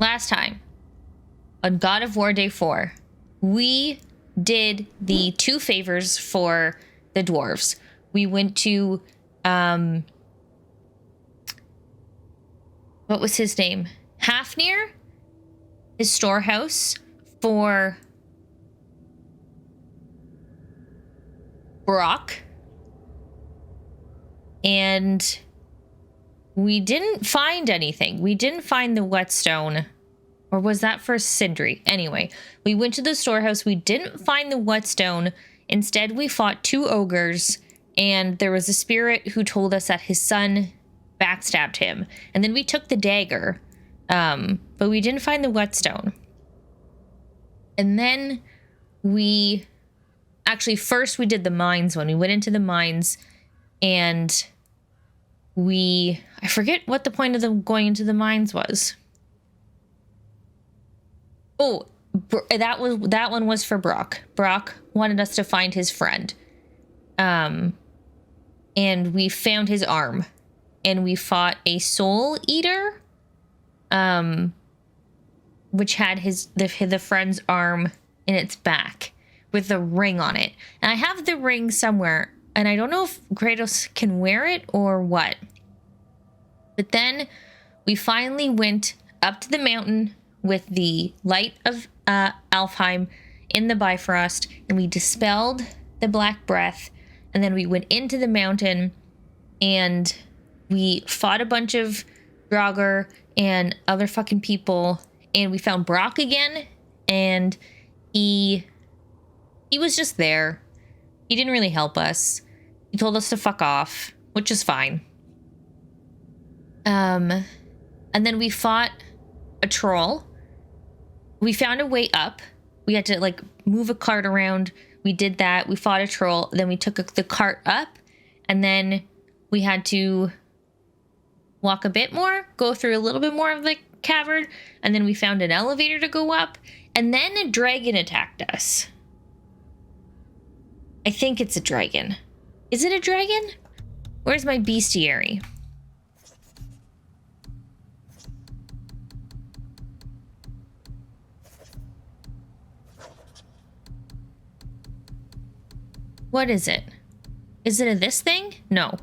last time on God of War Day 4, we did the 2 favors for the dwarves. We went to, what was his name? Hafnir, his storehouse, for Brock. And we didn't find anything. We didn't find the whetstone. Or was that for Sindri? Anyway, we went to the storehouse. We didn't find the whetstone. Instead, we fought 2 ogres. And there was a spirit who told us that his son backstabbed him. And then we took the dagger. But we didn't find the whetstone. And then we... Actually, first we did the mines one. We went into the mines. And I forget what the point of them going into the mines was. Oh, that one was for Brock. Brock wanted us to find his friend. And we found his arm. And we fought a soul eater. Which had the friend's arm in its back with a ring on it. And I have the ring somewhere. And I don't know if Kratos can wear it or what. But then we finally went up to the mountain with the light of Alfheim in the Bifrost. And we dispelled the black breath. And then we went into the mountain. And we fought a bunch of Draugr and other fucking people. And we found Brock again. And he was just there. He didn't really help us. He told us to fuck off, which is fine. And then we fought a troll. We found a way up. We had to like move a cart around. We did that. We fought a troll. Then we took the cart up. And then we had to walk a bit more, go through a little bit more of the cavern. And then we found an elevator to go up. And then a dragon attacked us. I think it's a dragon. Is it a dragon? Where's my bestiary? What is it? Is it this thing? No.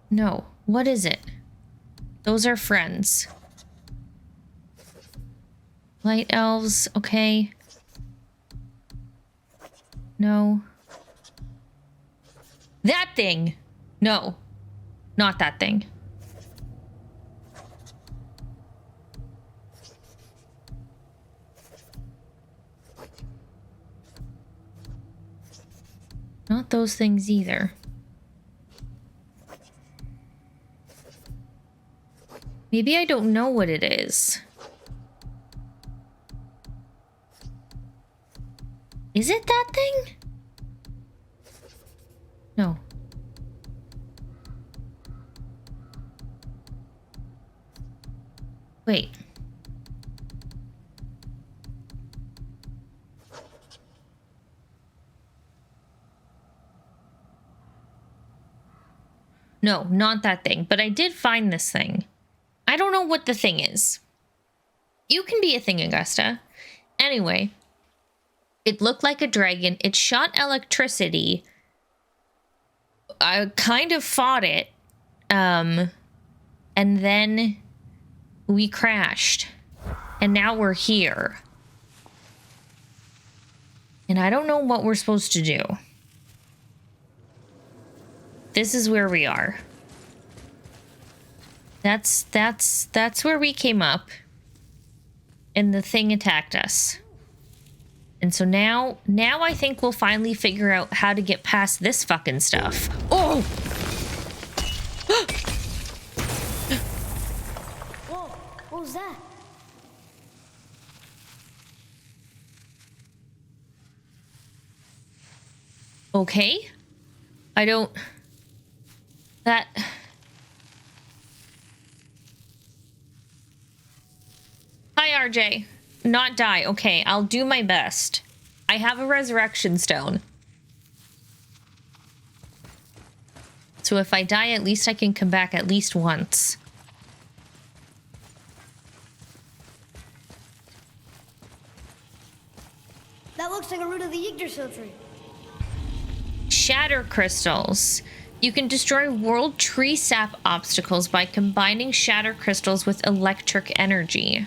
No. What is it? Those are friends. Light elves, okay. No. That thing! No. Not that thing. Not those things either. Maybe I don't know what it is. Is it that thing? No. Wait. No, not that thing. But I did find this thing. I don't know what the thing is. You can be a thing, Augusta. Anyway. It looked like a dragon. It shot electricity. I kind of fought it. And then we crashed. And now we're here. And I don't know what we're supposed to do. This is where we are. That's where we came up. And the thing attacked us. And so now I think we'll finally figure out how to get past this fucking stuff. Oh! Whoa, what was that? Okay. I don't... That... Hi, RJ. Not die. Okay, I'll do my best. I have a resurrection stone. So if I die, at least I can come back at least once. That looks like a root of the Yggdrasil tree. Shatter crystals. You can destroy world tree sap obstacles by combining shatter crystals with electric energy.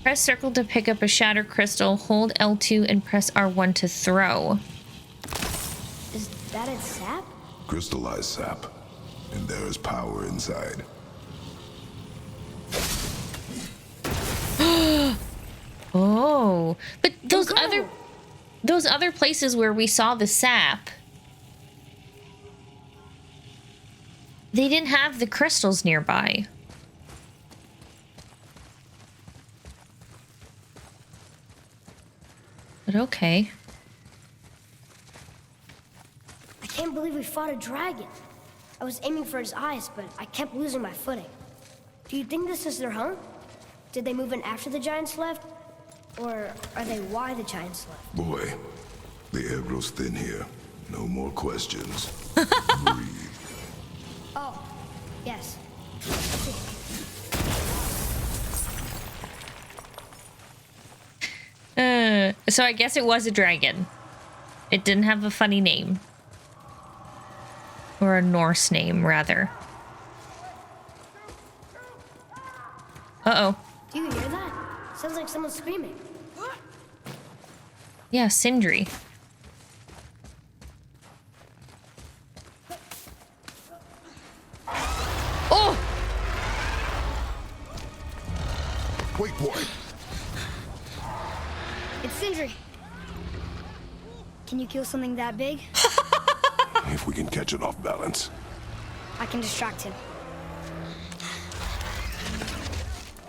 Press circle to pick up a shatter crystal, hold L2 and press R1 to throw. Is that its sap? Crystallized sap. And there is power inside. Oh, but those other places where we saw the sap, they didn't have the crystals nearby. But okay. I can't believe we fought a dragon. I was aiming for his eyes, but I kept losing my footing. Do you think this is their home? Did they move in after the giants left? Or are they why the giants left? Boy, the air grows thin here. No more questions. Breathe. Oh, yes. So I guess it was a dragon. It didn't have a funny name. Or a Norse name, rather. Uh-oh. Do you hear that? Sounds like someone screaming. Yeah, Sindri. Oh! Wait, boy. It's Sindri. Can you kill something that big? If we can catch it off balance. I can distract him.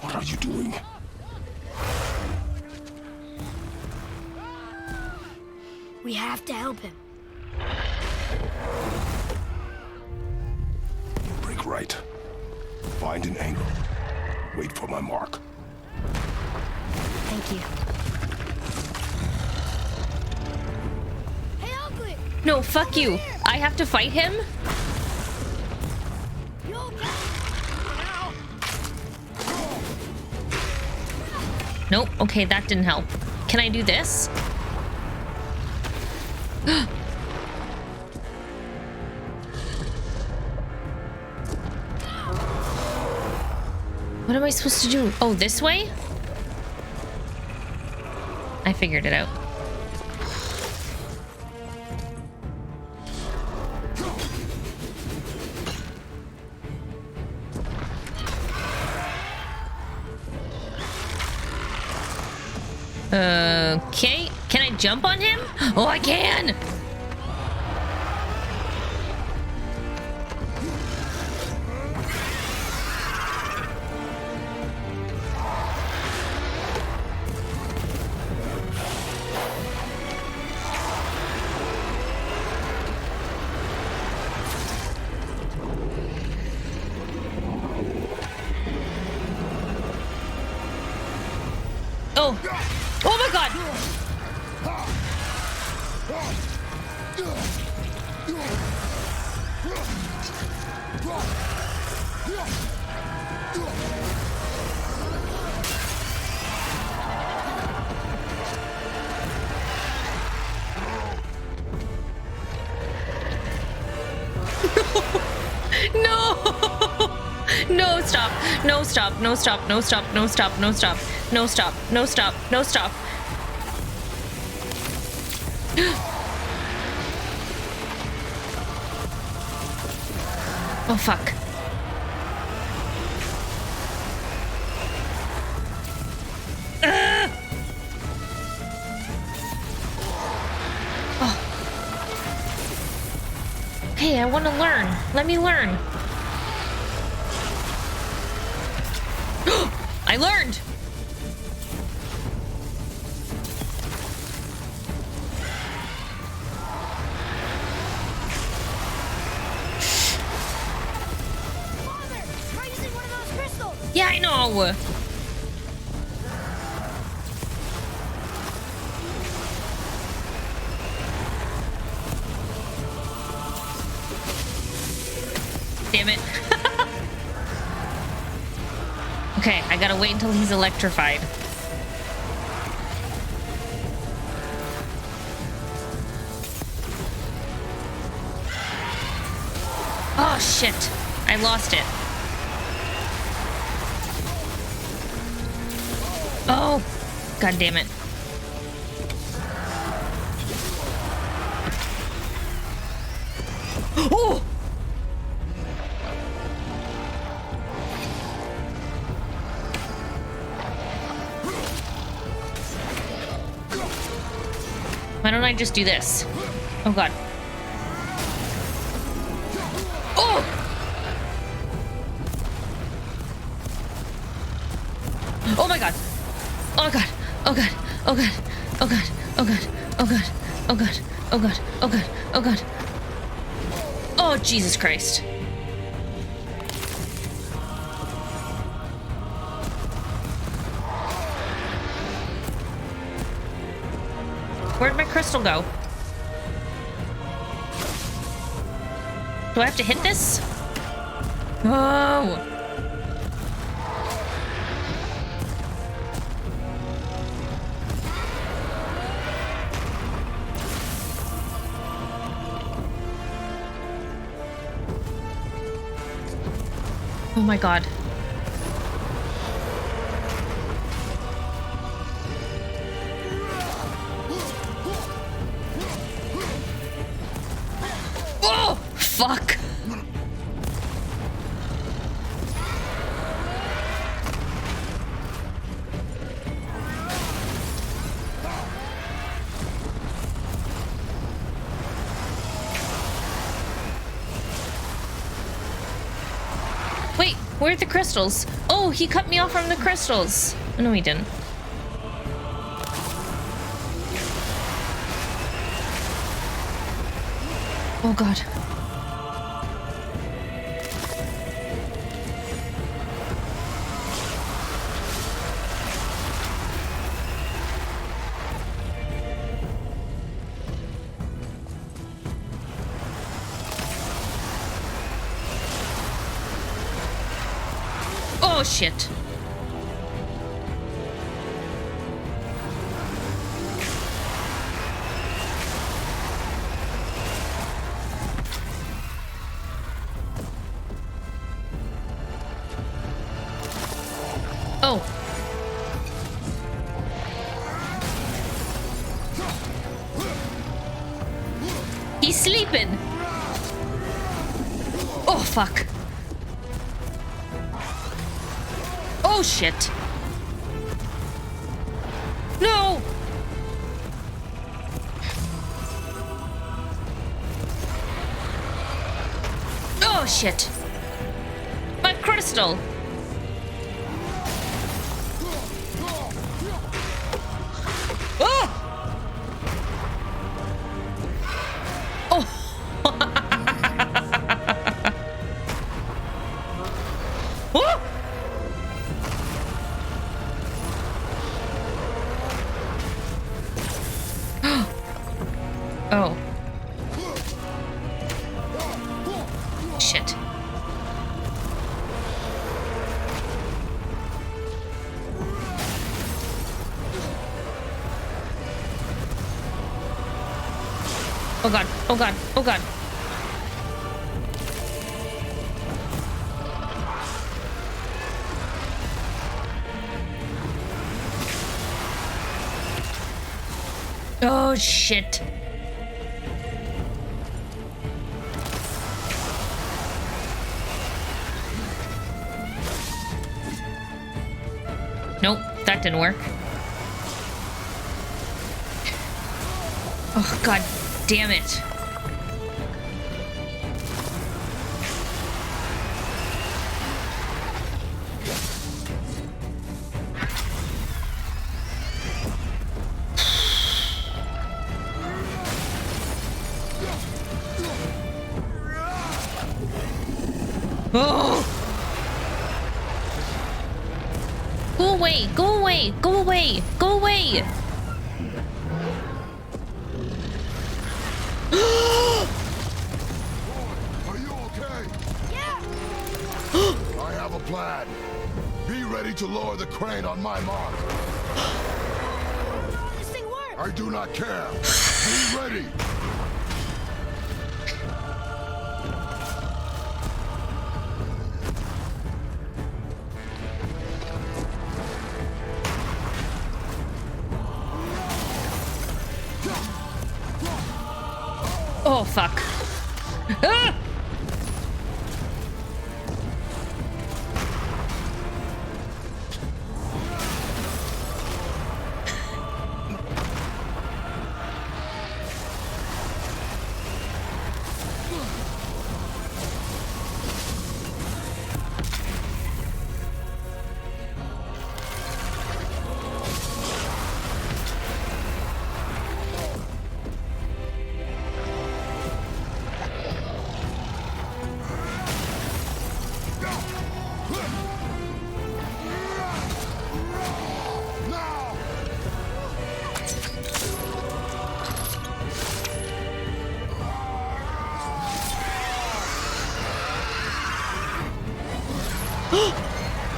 What are you doing? We have to help him. Break right. Find an angle. Wait for my mark. Thank you. Hey, Ugly! No, fuck you. I have to fight him? You okay? Nope. Okay, that didn't help. Can I do this? What am I supposed to do? Oh, this way? I figured it out. Okay. Can I jump on him? Oh, I can! Oh! Oh my god! No! No, stop. No, stop. No, stop. No, stop. No, stop. No, stop. No, stop. No, stop. No, stop. Oh, fuck. Oh. Okay, I want to learn. Let me learn. I learned! Father! Try using one of those crystals! Yeah, I know! damn it. Okay, I gotta wait until he's electrified. Oh shit, I lost it. Oh, god damn it. Oh! Why don't I just do this? Oh god. Oh! Oh my god. Oh god. Oh god. Oh god. Oh god. Oh god. Oh god. Oh god. Oh god. Oh god. Oh god. Oh Jesus Christ. Where'd my crystal go? Do I have to hit this? Oh! Oh my god. Oh! Fuck! Wait, where are the crystals? Oh, he cut me off from the crystals. Oh, no, he didn't. Oh god. Oh shit. Oh. He's sleeping. Oh fuck. Oh shit. No. Oh shit. My crystal. Oh. Oh. Oh. Shit. Oh god. Oh god. Oh god. Oh shit. Nope, that didn't work. Oh god damn it. Oh! Go away! Go away! Go away! Go away! Are you okay? Yeah, plan. Be ready to lower the crane on my mark. This thing works! I do not care. Be ready. Oh, fuck. Ah!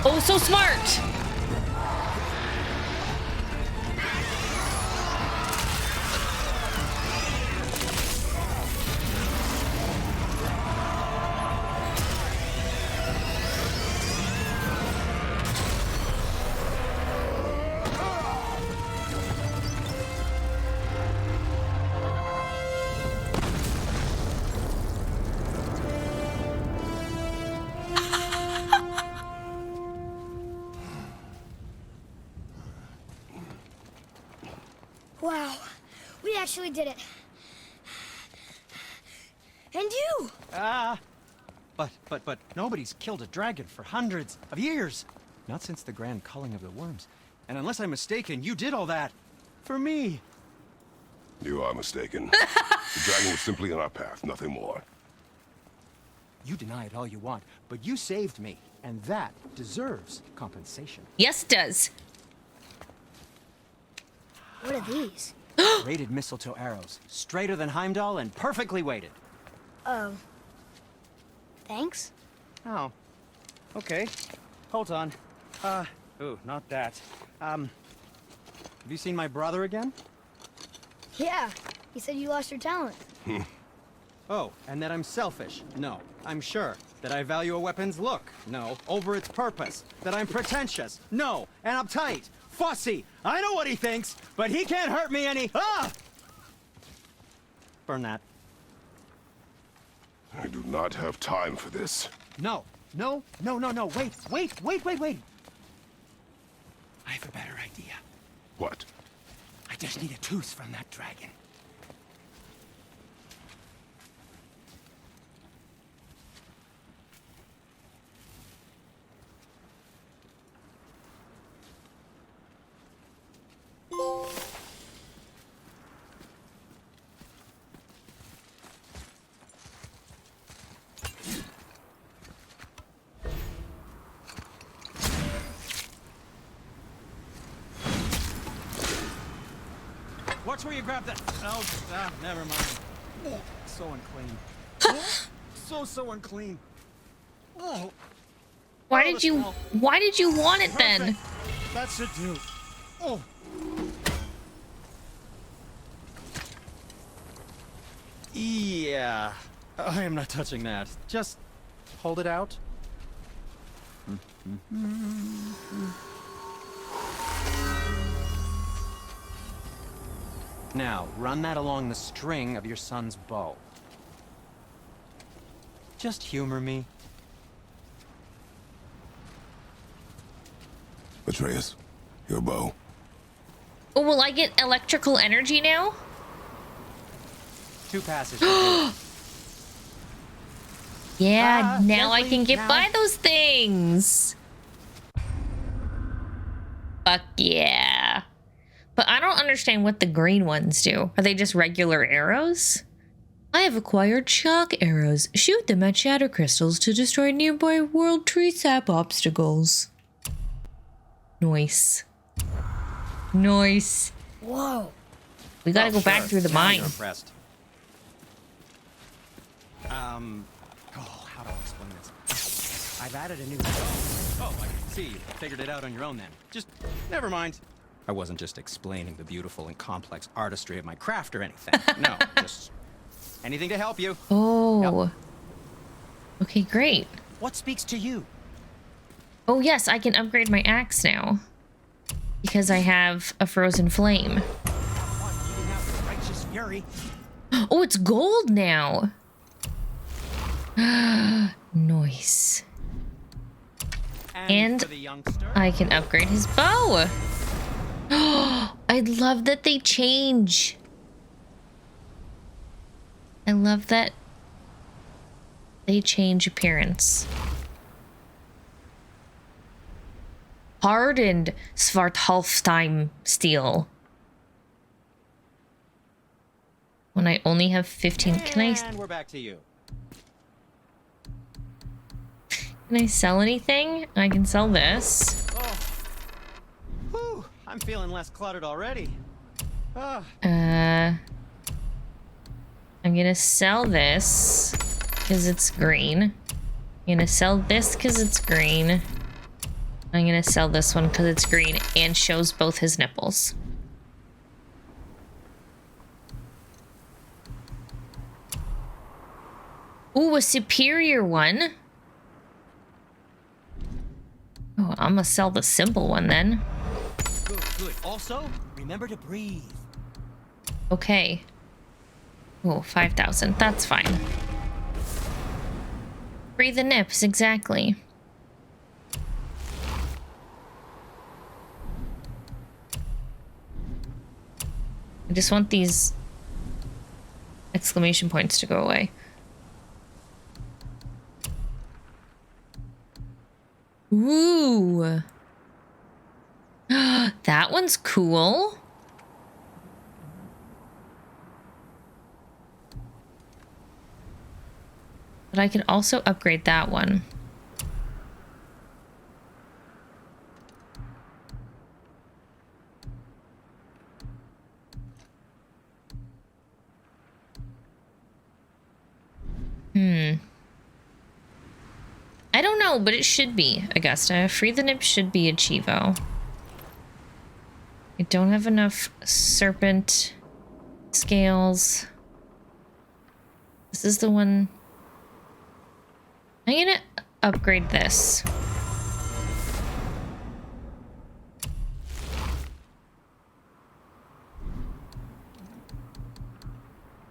Oh, so smart. Wow, we actually did it. And you! But nobody's killed a dragon for hundreds of years. Not since the grand culling of the worms. And unless I'm mistaken, you did all that for me. You are mistaken. The dragon was simply in our path, nothing more. You deny it all you want, but you saved me, and that deserves compensation. Yes, it does. What are these? Rated mistletoe arrows, straighter than Heimdall and perfectly weighted. Oh. Thanks? Oh. Okay. Hold on. Ooh, not that. Have you seen my brother again? Yeah, he said you lost your talent. Oh, and that I'm selfish? No, I'm sure. That I value a weapon's look? No, over its purpose. That I'm pretentious? No, and uptight, fussy. I know what he thinks, but he can't hurt me any. Ah! Burn that. I do not have time for this. No. Wait. I have a better idea. What? I just need a tooth from that dragon. Watch where you grab that. Oh, never mind. So unclean. so unclean. Oh. Why did you want it then? That should do. Oh. Yeah. I am not touching that. Just hold it out. Now, run that along the string of your son's bow. Just humor me. Atreus, your bow. Oh, will I get electrical energy now? 2 passes. Yeah, now I gently, can get now. by those things. Fuck yeah. But I don't understand what the green ones do. Are they just regular arrows? I have acquired shock arrows. Shoot them at shatter crystals to destroy nearby world tree sap obstacles. Nice. Nice. Whoa. We gotta go back Sure. through the Now mine. you're impressed. How do I explain this? I've added a new... Oh, I see. You figured it out on your own then. Just, never mind. I wasn't just explaining the beautiful and complex artistry of my craft or anything. No, just anything to help you. Oh. Yep. Okay, great. What speaks to you? Oh, yes, I can upgrade my axe now. Because I have a frozen flame. Righteous fury. Oh, it's gold now. Nice. And for the youngster. I can upgrade his bow. I love that they change. I love that they change appearance. Hardened Svartalfheim steel. When I only have 15, And we're back to you. Can I sell anything? I can sell this. Oh. Whew, I'm feeling less cluttered already. Ah. I'm gonna sell this because it's green. I'm gonna sell this because it's green. I'm gonna sell this one because it's green and shows both his nipples. Ooh, a superior one. Oh, I'm gonna sell the simple one then. Good, good. Also, remember to breathe. Okay. Oh, 5,000. That's fine. Free the nips, exactly. I just want these exclamation points to go away. Ooh. That one's cool. But I can also upgrade that one. I don't know, but it should be, Augusta. Free the Nip should be a Chivo. I don't have enough serpent scales. This is the one... I'm gonna upgrade this.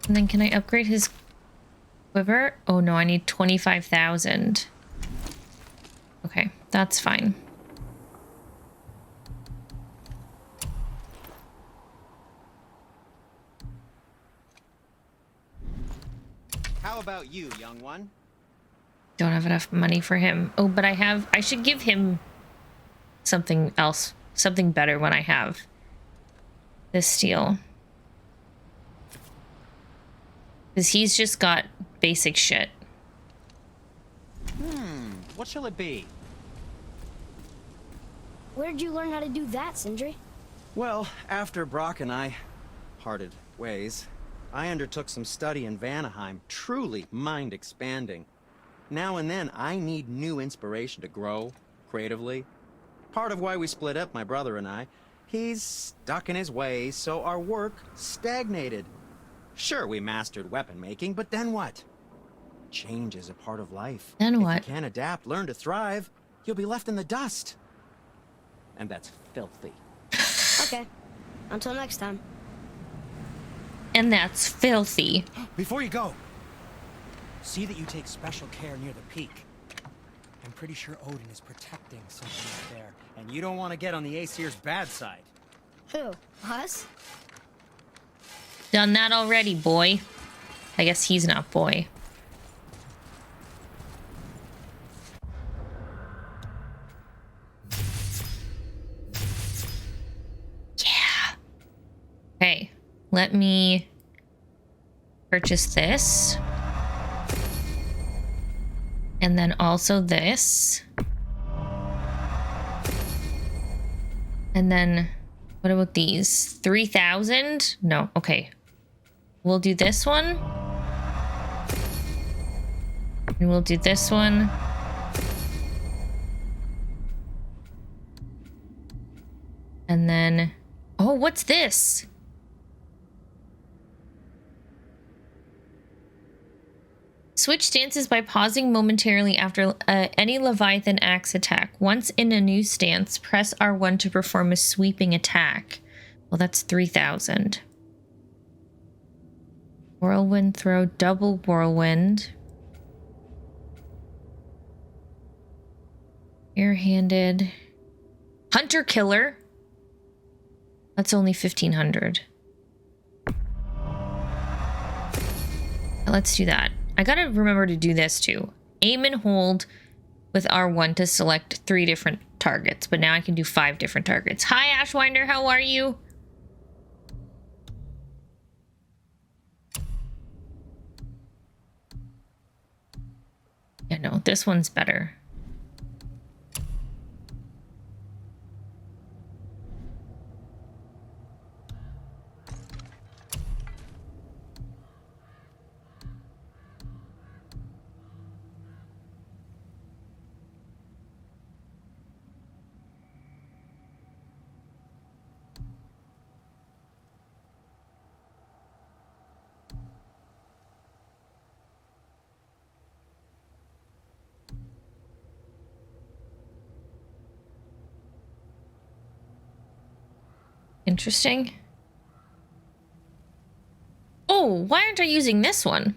And then can I upgrade his quiver? Oh no, I need 25,000. Okay, that's fine. How about you, young one? Don't have enough money for him. Oh, but I should give him something else, something better when I have this steel. Because he's just got basic shit. What shall it be? Where did you learn how to do that, Sindri? Well, after Brock and I parted ways, I undertook some study in Vanaheim, truly mind-expanding. Now and then, I need new inspiration to grow creatively. Part of why we split up, my brother and I. He's stuck in his ways, so our work stagnated. Sure, we mastered weapon making, but then what? Change is a part of life. Then what? If you can't adapt, learn to thrive, you'll be left in the dust. And that's filthy. Okay. Until next time. And that's filthy. Before you go, see that you take special care near the peak. I'm pretty sure Odin is protecting something up there, and you don't want to get on the Aesir's bad side. Who? Us? Done that already, boy. I guess he's not boy. Yeah. Okay, let me purchase this. And then also this. And then, what about these? 3,000? No, okay. We'll do this one. And we'll do this one. And then, oh, what's this? Switch stances by pausing momentarily after any Leviathan axe attack. Once in a new stance, press R1 to perform a sweeping attack. Well, that's 3,000. Whirlwind throw, double whirlwind. Air-handed. Hunter killer. That's only 1,500. Let's do that. I gotta remember to do this too. Aim and hold with R1 to select 3 different targets, but now I can do 5 different targets. Hi, Ashwinder, how are you? Yeah, no, this one's better. Interesting. Oh, why aren't I using this one?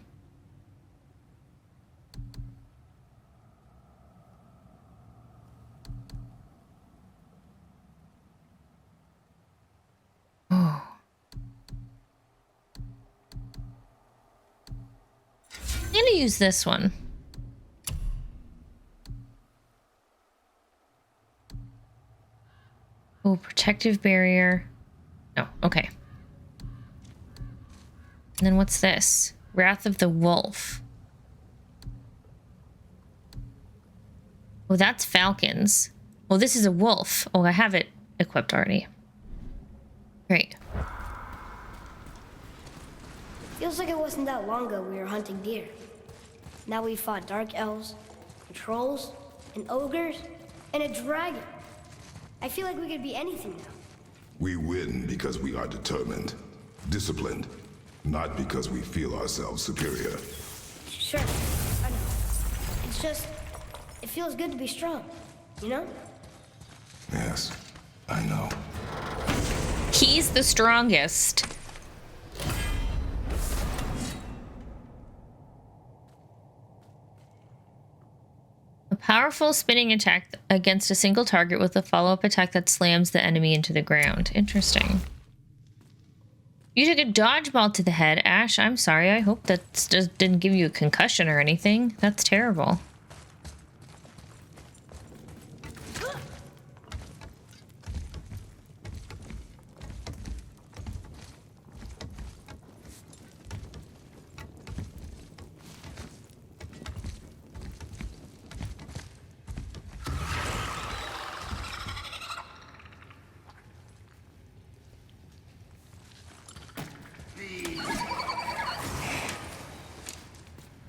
Oh. I'm gonna use this one. Oh, protective barrier. No, okay. And then what's this? Wrath of the Wolf. Oh, that's falcons. Oh, this is a wolf. Oh, I have it equipped already. Great. Feels like it wasn't that long ago we were hunting deer. Now we fought dark elves, and trolls, and ogres, and a dragon. I feel like we could be anything now. We win because we are determined, disciplined, not because we feel ourselves superior. Sure, I know. It's just, it feels good to be strong, you know? Yes, I know. He's the strongest. A powerful spinning attack against a single target with a follow-up attack that slams the enemy into the ground. Interesting. You took a dodgeball to the head. Ash, I'm sorry. I hope that just didn't give you a concussion or anything. That's terrible.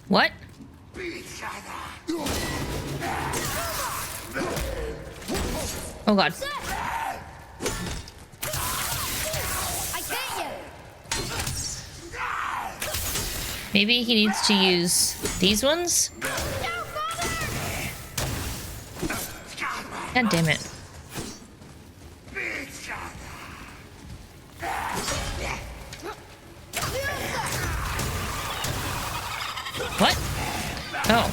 What? Oh god. I can't yet. Maybe he needs to use these ones? God damn it. What? Oh.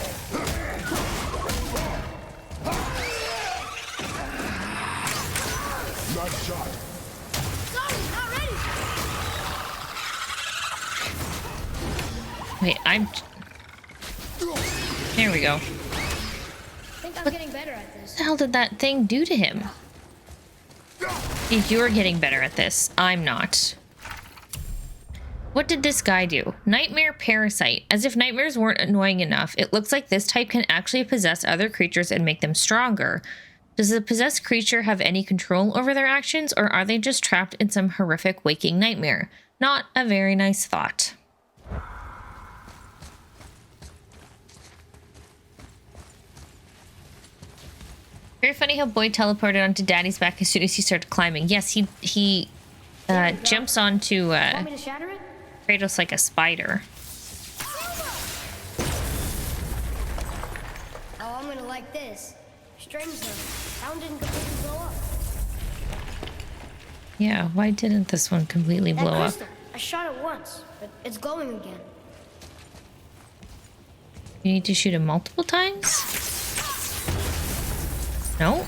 Nice shot. Sorry, not ready. Wait, I'm... There we go. I think I'm getting better at this. What the hell did that thing do to him? You're getting better at this. I'm not. What did this guy do? Nightmare Parasite. As if nightmares weren't annoying enough, it looks like this type can actually possess other creatures and make them stronger. Does the possessed creature have any control over their actions, or are they just trapped in some horrific waking nightmare? Not a very nice thought. Very funny how Boy teleported onto Daddy's back as soon as he started climbing. Yes, he jumps onto Want me to shatter it? Kratos like a spider. Oh, I'm gonna like this. Strange though, that one didn't completely blow up. Yeah, why didn't this one completely That blow up? crystal, I shot it once, but it's glowing again. You need to shoot it multiple times? No?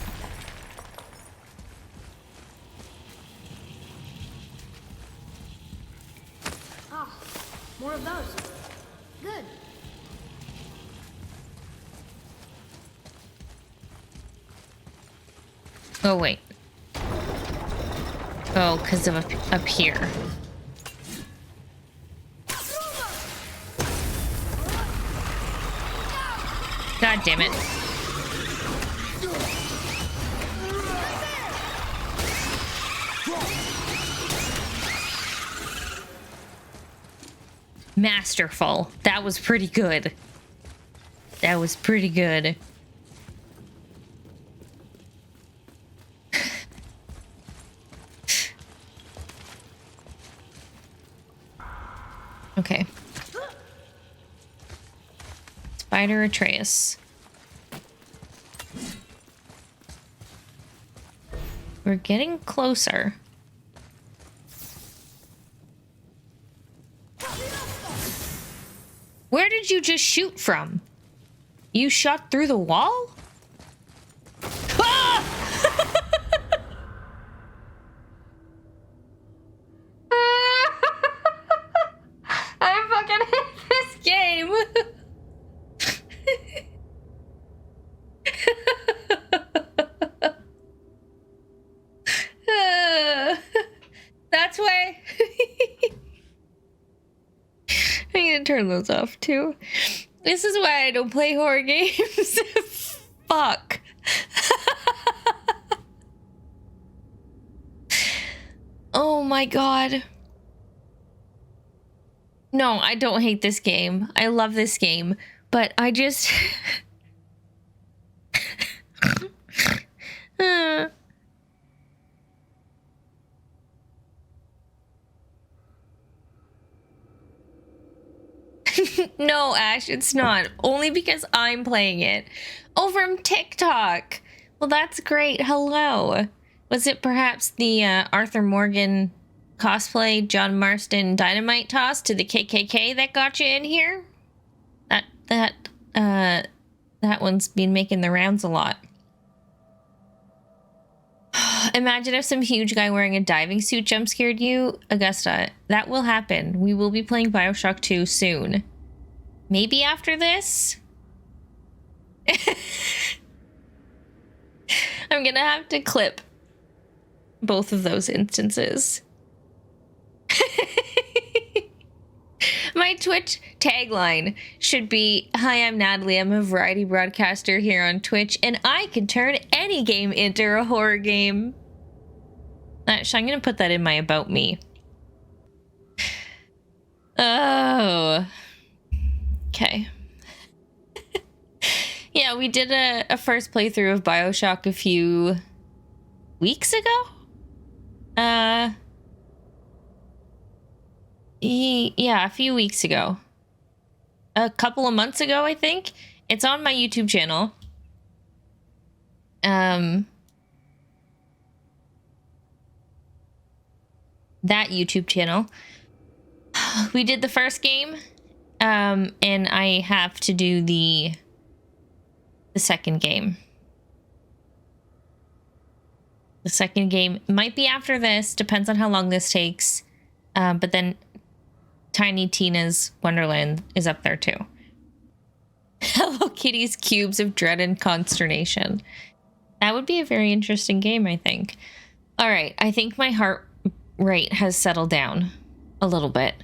Ah, more of those. Good. Oh, wait. Oh, because of up here. God damn it. Masterful. That was pretty good. That was pretty good. Okay. Spider Atreus. We're getting closer. Where did you just shoot from? You shot through the wall? Ah! I fucking hate this game. That's why I'm gonna turn those off too. This is why I don't play horror games. Fuck. Oh my god. No, I don't hate this game. I love this game, but I just No, Ash, it's not. Only because I'm playing it. Oh, from TikTok. Well, that's great. Hello. Was it perhaps the Arthur Morgan cosplay John Marston dynamite toss to the KKK that got you in here? That one's been making the rounds a lot. Imagine if some huge guy wearing a diving suit jump scared you. Augusta, that will happen. We will be playing BioShock 2 soon. Maybe after this? I'm gonna have to clip both of those instances. My Twitch tagline should be, "Hi, I'm Natalie. I'm a variety broadcaster here on Twitch, and I can turn any game into a horror game." Actually, I'm going to put that in my About Me. Oh. Okay. Yeah, we did a first playthrough of BioShock a few weeks ago? Yeah, a few weeks ago. A couple of months ago, I think. It's on my YouTube channel. That YouTube channel. We did the first game. And I have to do the second game. The second game might be after this, depends on how long this takes. But then Tiny Tina's Wonderland is up there too. Hello Kitty's Cubes of Dread and Consternation. That would be a very interesting game, I think. All right, I think my heart rate has settled down a little bit.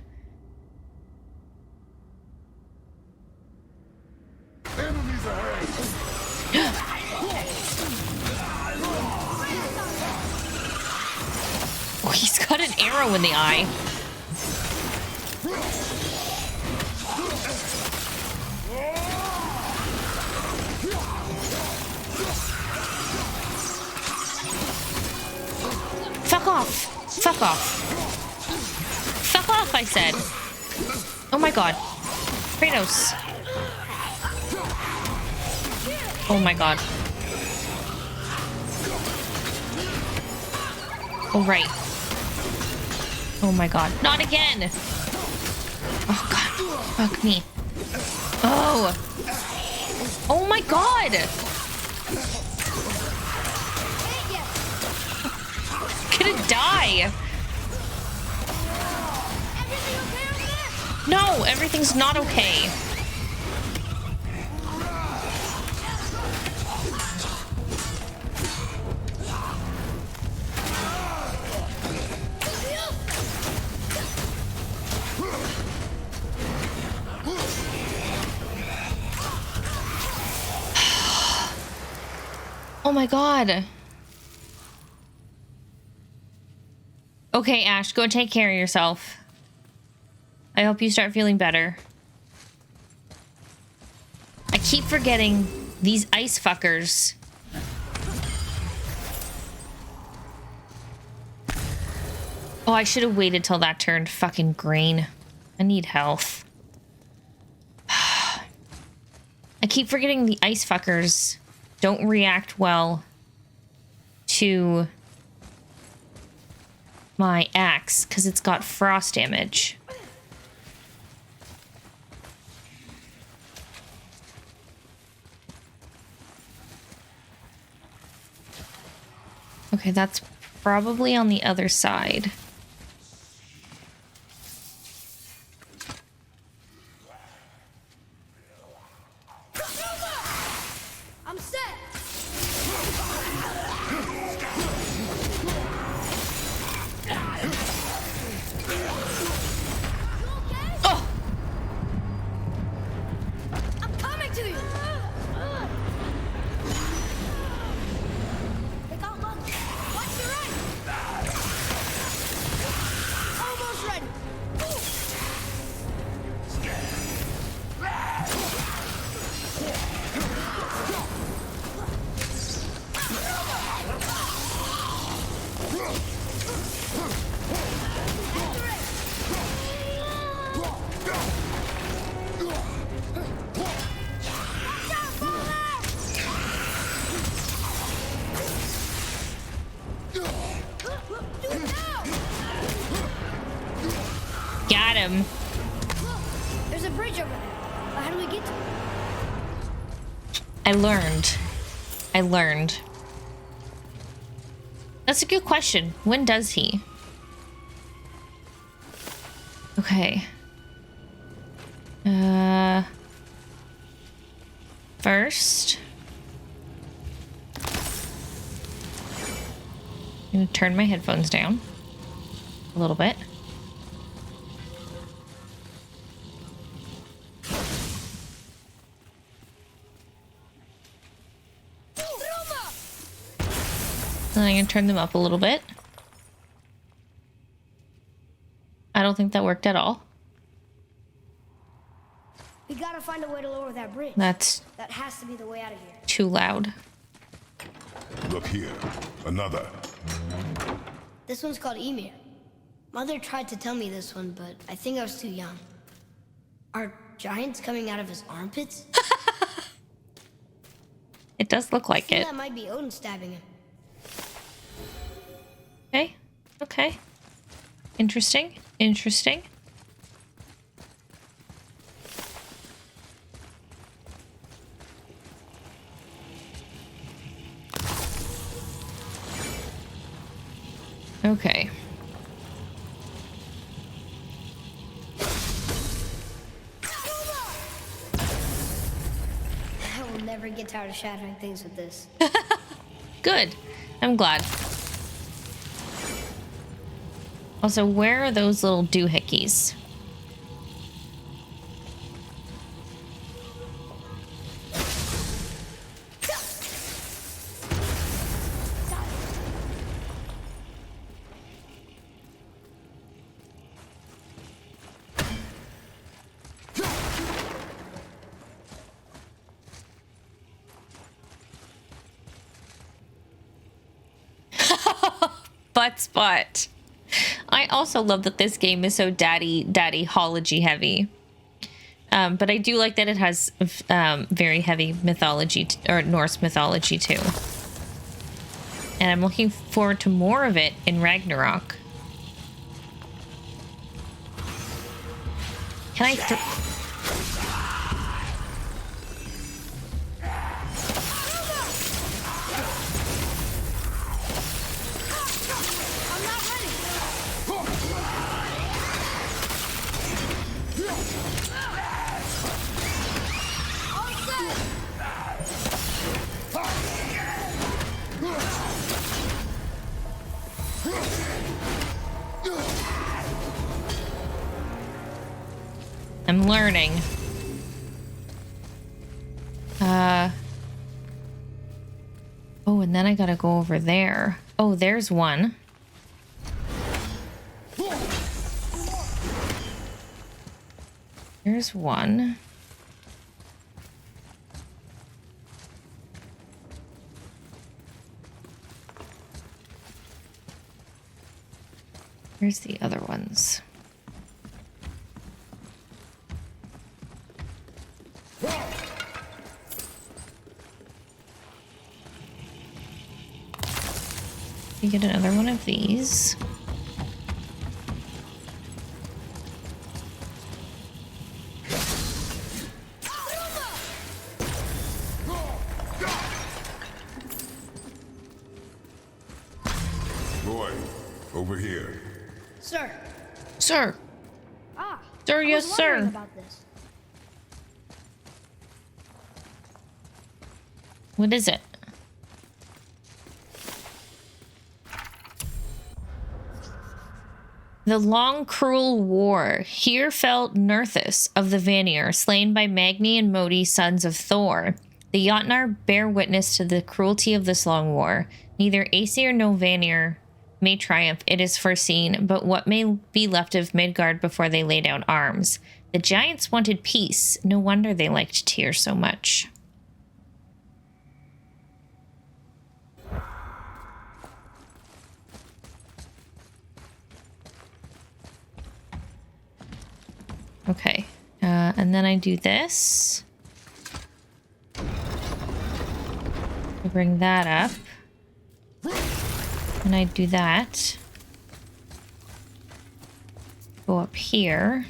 Enemies ahead! Oh, he's got an arrow in the eye. Fuck off. Fuck off, I said. Oh my god. Kratos. Oh my god. Oh, right. Oh my god. Not again! Oh god. Fuck me. Oh! Oh my god! Gonna die! No, everything's not okay. Oh my god. Okay, Ash, go take care of yourself. I hope you start feeling better. I keep forgetting these ice fuckers. Oh, I should have waited till that turned fucking green. I need health. I keep forgetting the ice fuckers don't react well to my axe because it's got frost damage. Okay, that's probably on the other side. I'm set. Oh! I'm coming to you. They got lucky. Watch your right. Almost ready. Got him. There's a bridge over there. But how do we get to it? I learned. That's a good question. When does he? Okay. First, I'm gonna turn my headphones down a little bit. And I'm gonna turn them up a little bit. I don't think that worked at all. We gotta find a way to lower that bridge. That's That has to be the way out of here. too loud. Look here. Another. This one's called Emir. Mother tried to tell me this one, but I think I was too young. Are giants coming out of his armpits? It does look I like think it. that might be Odin stabbing him. Okay. Okay. Interesting. Interesting. Okay. I will never get tired of shattering things with this. Good. I'm glad. Also, where are those little doohickeys? Butt spot. I also love that this game is so daddy-hology heavy. But I do like that it has very heavy mythology, or Norse mythology too. And I'm looking forward to more of it in Ragnarok. Can I I'm learning. Oh, and then I gotta go over there. Oh, there's one. There's one. Where's the other ones? You get another one of these. Boy, over here. Sir. Sir. Ah. Sir, I yes, was wondering sir. about this. What is it? The long, cruel war. Here fell Nerthus of the Vanir, slain by Magni and Modi, sons of Thor. The Jotnar bear witness to the cruelty of this long war. Neither Aesir nor Vanir may triumph, it is foreseen, but what may be left of Midgard before they lay down arms? The giants wanted peace. No wonder they liked Tyr so much. Okay, and then I do this. I bring that up. And I do that. Go up here.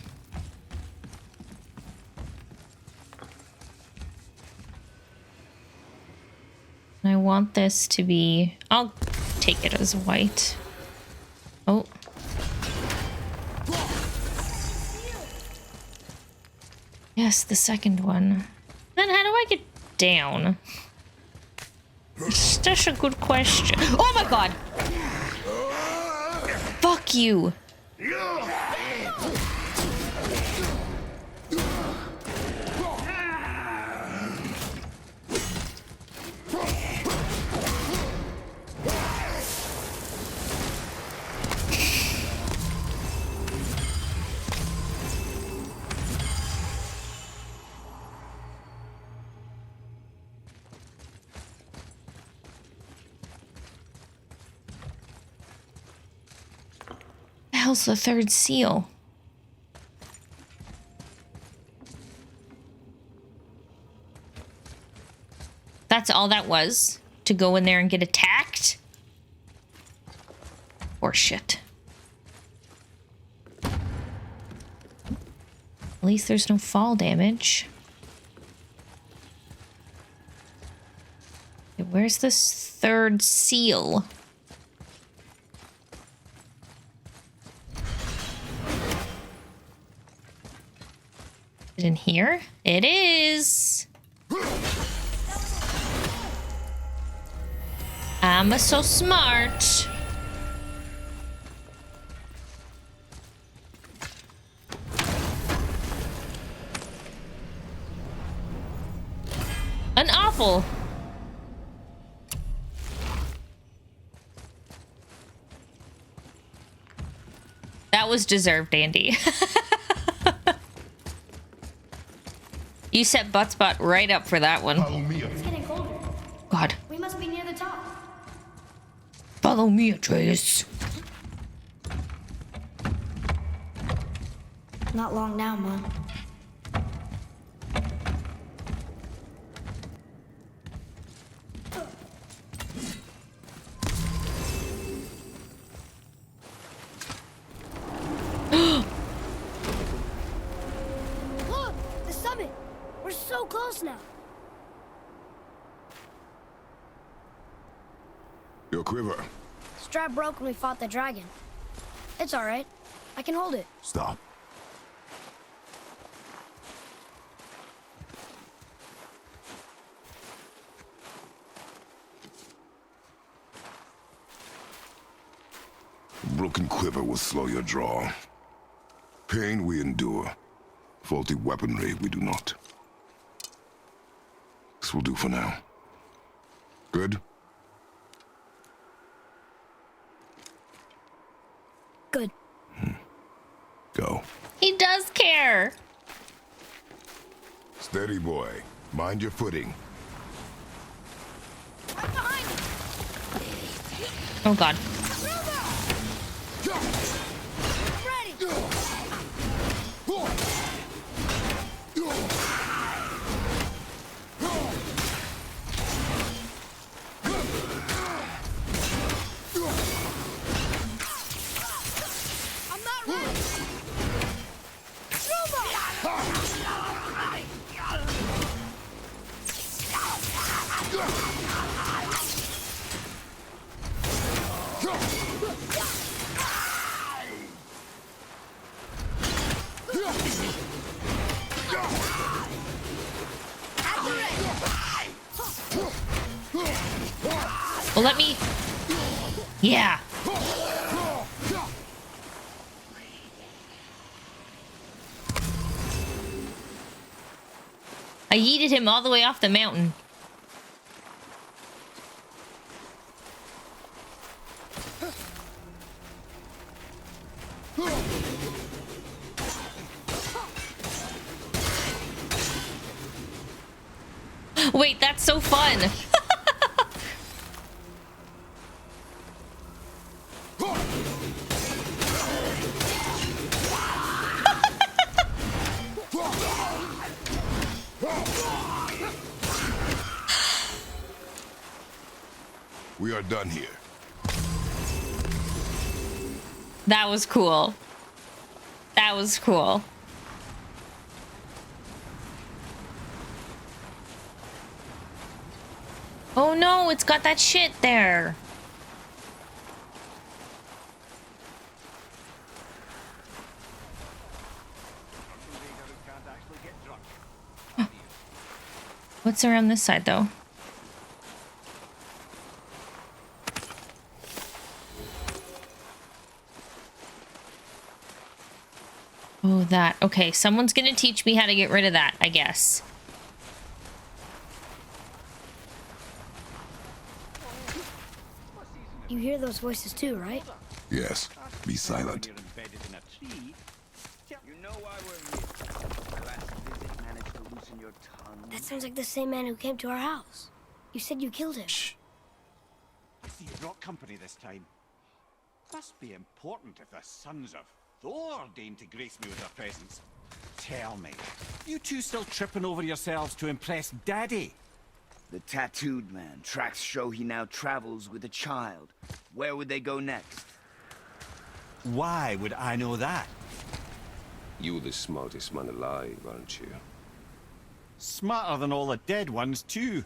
And I want this to be... I'll take it as white. Oh. Yes, the second one. Then how do I get down? It's such a good question. Oh my god! Fuck you! The hell's the third seal? That's all that was? To go in there and get attacked? Or shit. At least there's no fall damage. Okay, where's this third seal? Is it in here? It is. I'm so smart. An apple. That was deserved, Andy. You set Buttspot right up for that one. Follow me. It's getting colder. God. We must be near the top. Follow me, Atreus. Not long now, Mom. Look! The summit! We're so close now! Your quiver. Strap broke when we fought the dragon. It's alright. I can hold it. Stop. Broken quiver will slow your draw. Pain we endure. Faulty weaponry we do not. This will do for now. Good? Good. Go. He does care. Steady, boy. Mind your footing. Right behind Oh God. you! Ready! I'm not ready! Well, let me. Yeah. I yeeted him all the way off the mountain. Wait, that's so fun. We are done here. That was cool. That was cool. Oh no, it's got that shit there. What's around this side though? Oh, that. Okay, someone's gonna teach me how to get rid of that, I guess. You hear those voices too, right? Yes. Be silent. You're embedded in a tree. You know why we're here. Last visit managed to loosen your tongue. That sounds like the same man who came to our house. You said you killed him. Shh. I see you brought company this time. Must be important if the sons of Thor deign to grace me with their presence. Tell me, you two still tripping over yourselves to impress Daddy? The tattooed man. Tracks show he now travels with a child. Where would they go next? Why would I know that? You're the smartest man alive, aren't you? Smarter than all the dead ones, too.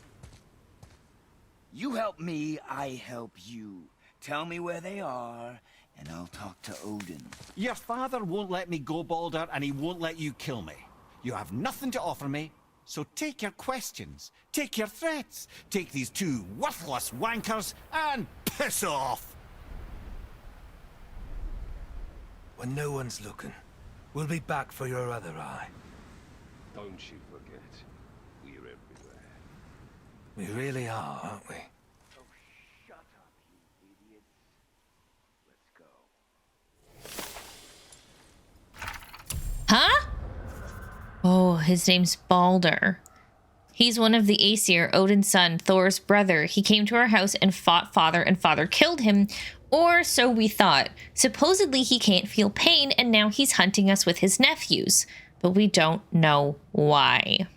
You help me, I help you. Tell me where they are, and I'll talk to Odin. Your father won't let me go, Balder, and he won't let you kill me. You have nothing to offer me, so take your questions, take your threats, take these two worthless wankers, and piss off! When no one's looking, we'll be back for your other eye. Don't you forget, we're everywhere. We really are, aren't we? Oh, shut up, you idiots. Let's go. Huh? Oh, his name's Balder. He's one of the Aesir, Odin's son, Thor's brother. He came to our house and fought father, and father killed him. Or so we thought. Supposedly he can't feel pain, and now he's hunting us with his nephews. But we don't know why.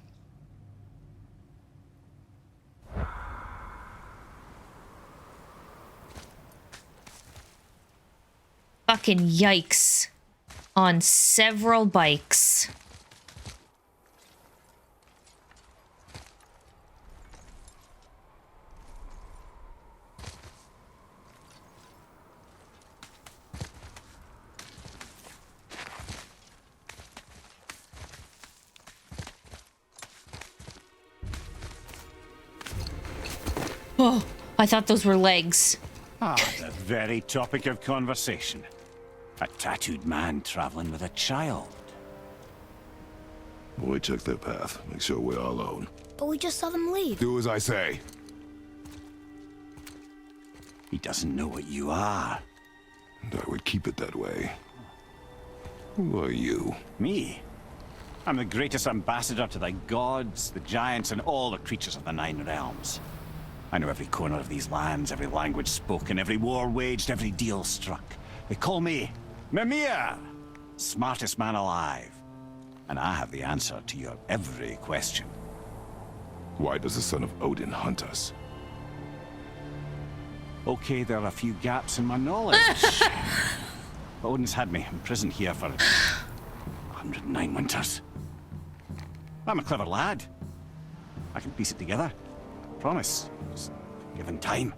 Fucking yikes. On several bikes. Oh, I thought those were legs. Ah, the very topic of conversation. A tattooed man traveling with a child. Boy, check their path. Make sure we're all alone. But we just saw them leave. Do as I say. He doesn't know what you are. And I would keep it that way. Who are you? Me? I'm the greatest ambassador to the gods, the giants, and all the creatures of the Nine Realms. I know every corner of these lands, every language spoken, every war waged, every deal struck. They call me Mimir, smartest man alive. And I have the answer to your every question. Why does the son of Odin hunt us? Okay, there are a few gaps in my knowledge. But Odin's had me imprisoned here for 109 winters. I'm a clever lad. I can piece it together. Promise. Just given time.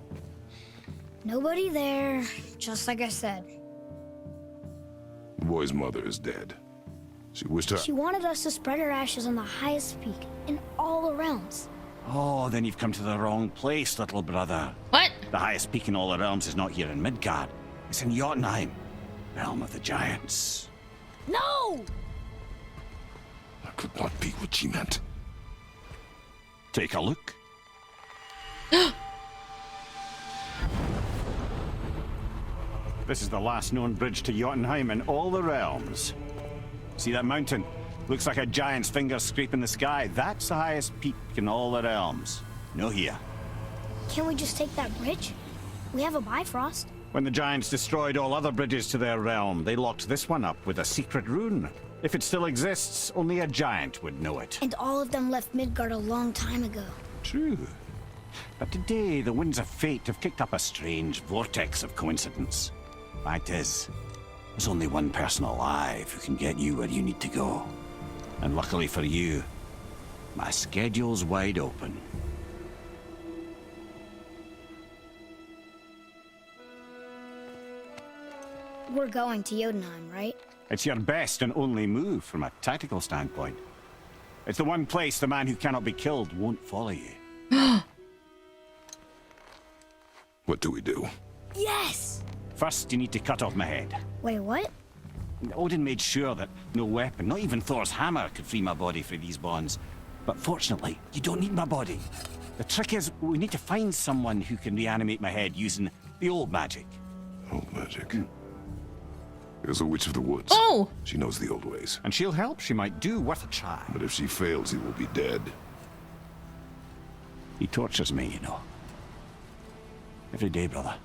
Nobody there, just like I said. The boy's mother is dead. She wished her... She wanted us to spread her ashes on the highest peak in all the realms. Oh, then you've come to the wrong place, little brother. What? The highest peak in all the realms is not here in Midgard. It's in Jotunheim, realm of the giants. No! That could not be what she meant. Take a look. This is the last known bridge to Jotunheim in all the realms. See that mountain? Looks like a giant's finger scraping the sky. That's the highest peak in all the realms. No here. Can't we just take that bridge? We have a Bifrost. When the giants destroyed all other bridges to their realm, they locked this one up with a secret rune. If it still exists, only a giant would know it. And all of them left Midgard a long time ago. True. But today, the winds of fate have kicked up a strange vortex of coincidence. Fact is, there's only one person alive who can get you where you need to go. And luckily for you, my schedule's wide open. We're going to Jotunheim, right? It's your best and only move from a tactical standpoint. It's the one place the man who cannot be killed won't follow you. What do we do? Yes! First, you need to cut off my head. Wait, what? Odin made sure that no weapon, not even Thor's hammer, could free my body from these bonds. But fortunately, you don't need my body. The trick is, we need to find someone who can reanimate my head using the old magic. Old magic. There's a witch of the woods. Oh! She knows the old ways. And she'll help. She might do worth a try. But if she fails, he will be dead. He tortures me, you know. Every day, brother.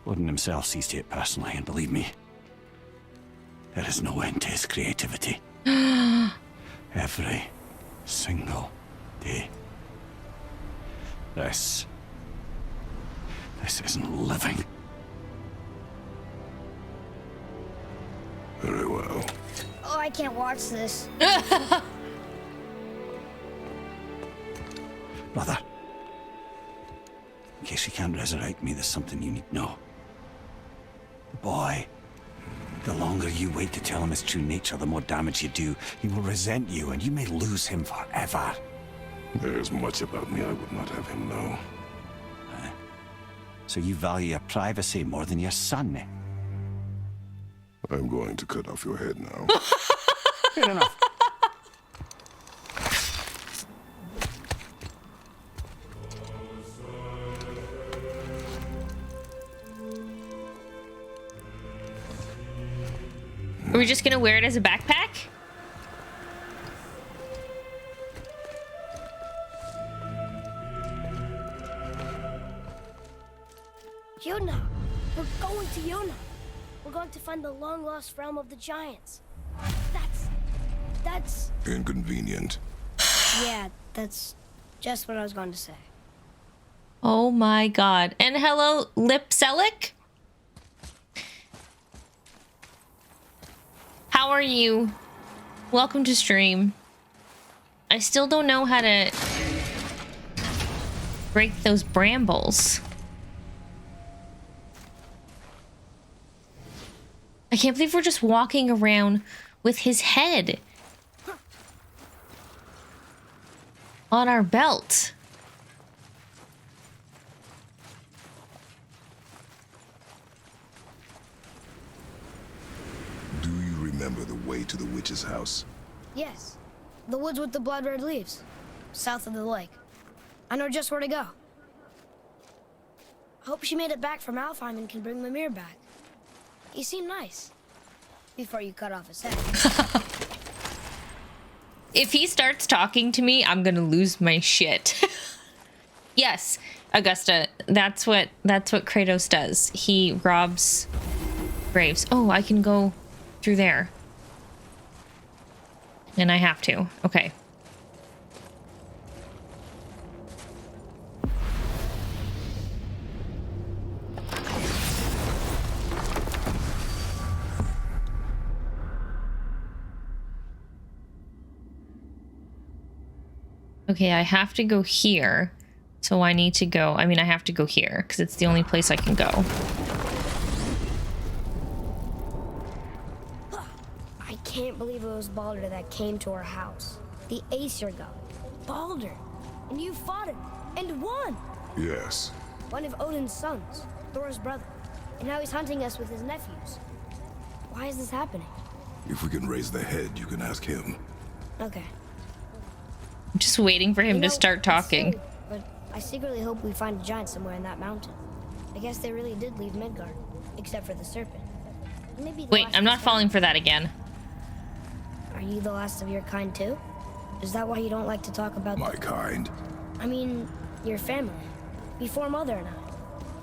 Odin himself sees to it personally, and believe me, there is no end to his creativity. Every single day. This isn't living. Very well. Oh, I can't watch this. Brother, in case you can't resurrect me, there's something you need to know. The boy, the longer you wait to tell him his true nature, the more damage you do. He will resent you, and you may lose him forever. There's much about me I would not have him know. So you value your privacy more than your son, eh? I'm going to cut off your head now. Fair enough. Are we just gonna wear it as a backpack? Yona! We're going to Yona! We're going to find the long-lost realm of the giants. That's... Inconvenient. Yeah, that's just what I was going to say. Oh my god. And hello, Lipselic? How are you? Welcome to stream. I still don't know how to break those brambles. I can't believe we're just walking around with his head on our belt. Do you remember the way to the witch's house? Yes. The woods with the blood-red leaves. South of the lake. I know just where to go. I hope she made it back from Alfheim and can bring Mimir back. He seemed nice. Before you cut off his head. If he starts talking to me, I'm gonna lose my shit. Yes, Augusta, that's what Kratos does. He robs graves. Oh, I can go through there. And I have to. Okay. Okay, I have to go here. So I need to go... I mean, I have to go here, because it's the only place I can go. I can't believe it was Baldur that came to our house. The Aesir god. Baldur. And you fought him. And won! Yes. One of Odin's sons. Thor's brother. And now he's hunting us with his nephews. Why is this happening? If we can raise the head, you can ask him. Okay. I'm just waiting for him to start it's talking. silly, but I secretly hope we find a giant somewhere in that mountain. I guess they really did leave Midgard, except for the serpent. Maybe the Wait, last I'm not of falling for that again. Are you the last of your kind too? Is that why you don't like to talk about My kind? I mean, your family. Before Mother and I.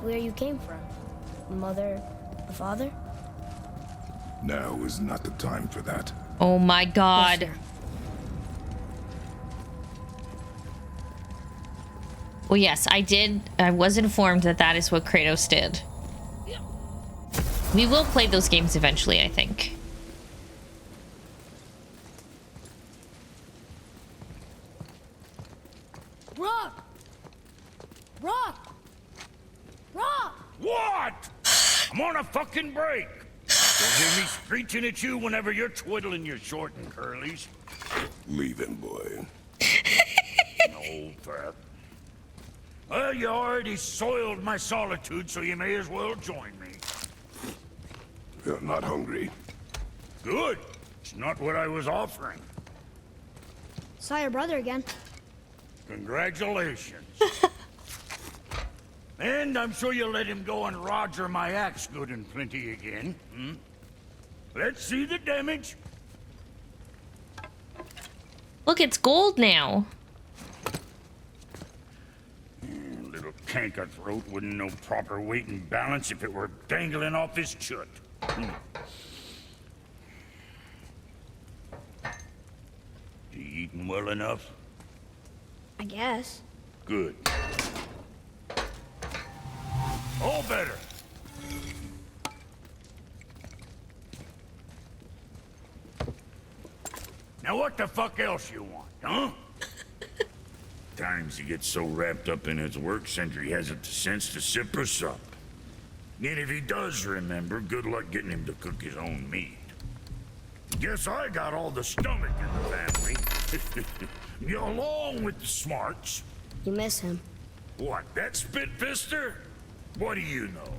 Where you came from. Mother, a father? Now is not the time for that. Oh my god. Yes, sir. Well, yes, I did. I was informed that that is what Kratos did. We will play those games eventually, I think. Rock! Rock! Rock! What? I'm on a fucking break. You'll hear me screeching at you whenever you're twiddling your short and curlies. Leave him, boy. No, Fat. Well, you already soiled my solitude, so you may as well join me. You're not hungry. Good. It's not what I was offering. Saw your brother again. Congratulations. And I'm sure you'll let him go and Roger my axe good and plenty again. Hmm? Let's see the damage. Look, it's gold now. Little canker-throat wouldn't know proper weight and balance if it were dangling off his chut. You eating well enough? I guess. Good. All better. Now what the fuck else you want, huh? Times he gets so wrapped up in his work, Sentry hasn't the sense to sip or sup. And if he does remember, good luck getting him to cook his own meat. Guess I got all the stomach in the family. Along with the smarts. You miss him. What, that spit-fister? What do you know?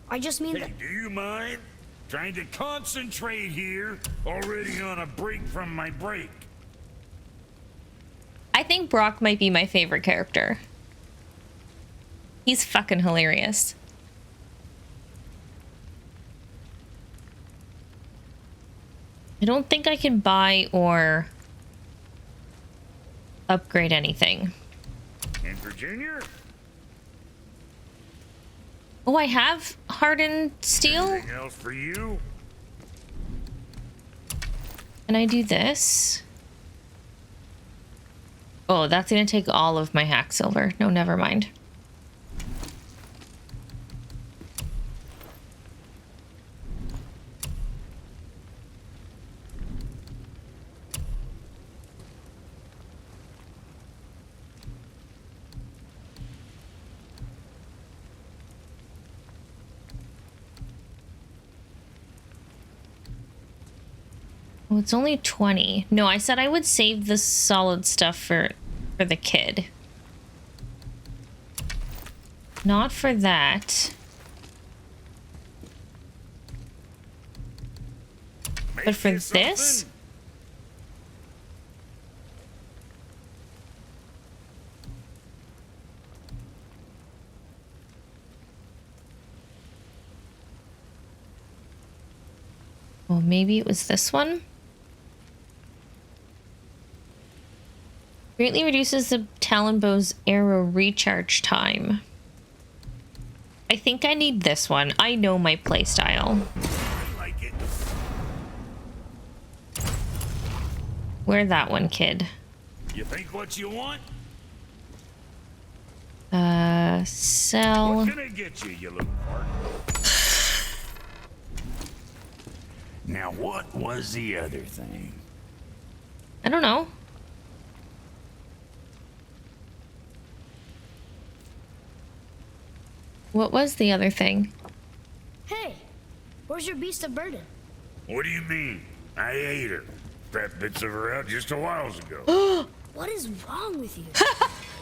I just mean Hey, do you mind? Trying to concentrate here, already on a break from my break. I think Brock might be my favorite character. He's fucking hilarious. I don't think I can buy or upgrade anything. And Virginia? Oh, I have hardened steel. Anything else for you? Can I do this? Oh, that's gonna take all of my hack silver. No, never mind. Oh, it's only 20. No, I said I would save the solid stuff for the kid. Not for that. But for this? Well, maybe it was this one? Greatly reduces the Talon Bow's arrow recharge time. I think I need this one. I know my playstyle. Like it. Wear that one, kid. You think what you want? Sell. What can I get you, you little fart? Now, what was the other thing? I don't know. What was the other thing? Hey, where's your beast of burden? What do you mean? I ate her. Fat bits of her out just a while ago. What is wrong with you?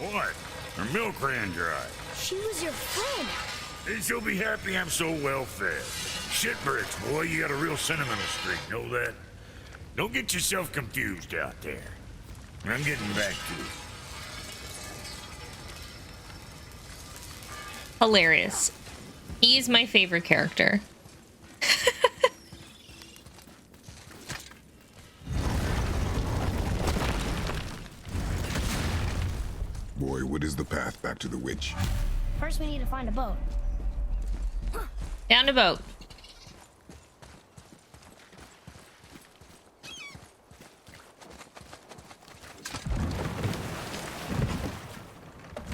What? Her milk ran dry. She was your friend. And she'll be happy I'm so well fed. Shit bricks, boy, you got a real sentimental streak, know that? Don't get yourself confused out there. I'm getting back to you. Hilarious. He's my favorite character. Boy, what is the path back to the witch? First, we need to find a boat. Found a boat.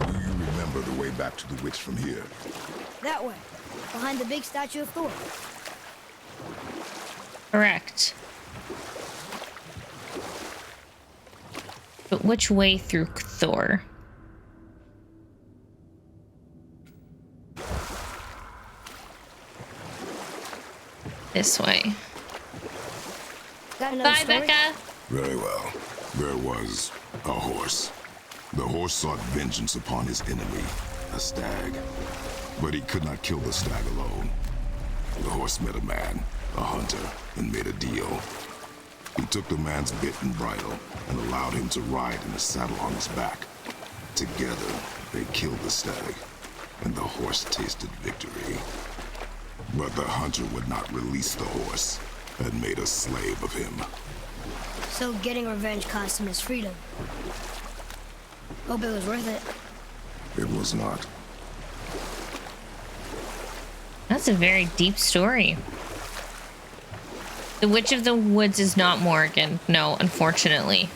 Do you remember the way back to the witch from here? That way, behind the big statue of Thor. Correct. But which way through Thor? This way. Got another Bye, story? Becca. Very well. There was a horse. The horse sought vengeance upon his enemy, a stag. But he could not kill the stag alone. The horse met a man, a hunter, and made a deal. He took the man's bit and bridle and allowed him to ride in a saddle on his back. Together, they killed the stag, and the horse tasted victory. But the hunter would not release the horse and made a slave of him. So getting revenge cost him his freedom. Hope it was worth it. It was not. That's a very deep story. The Witch of the Woods is not Morrigan. No, unfortunately.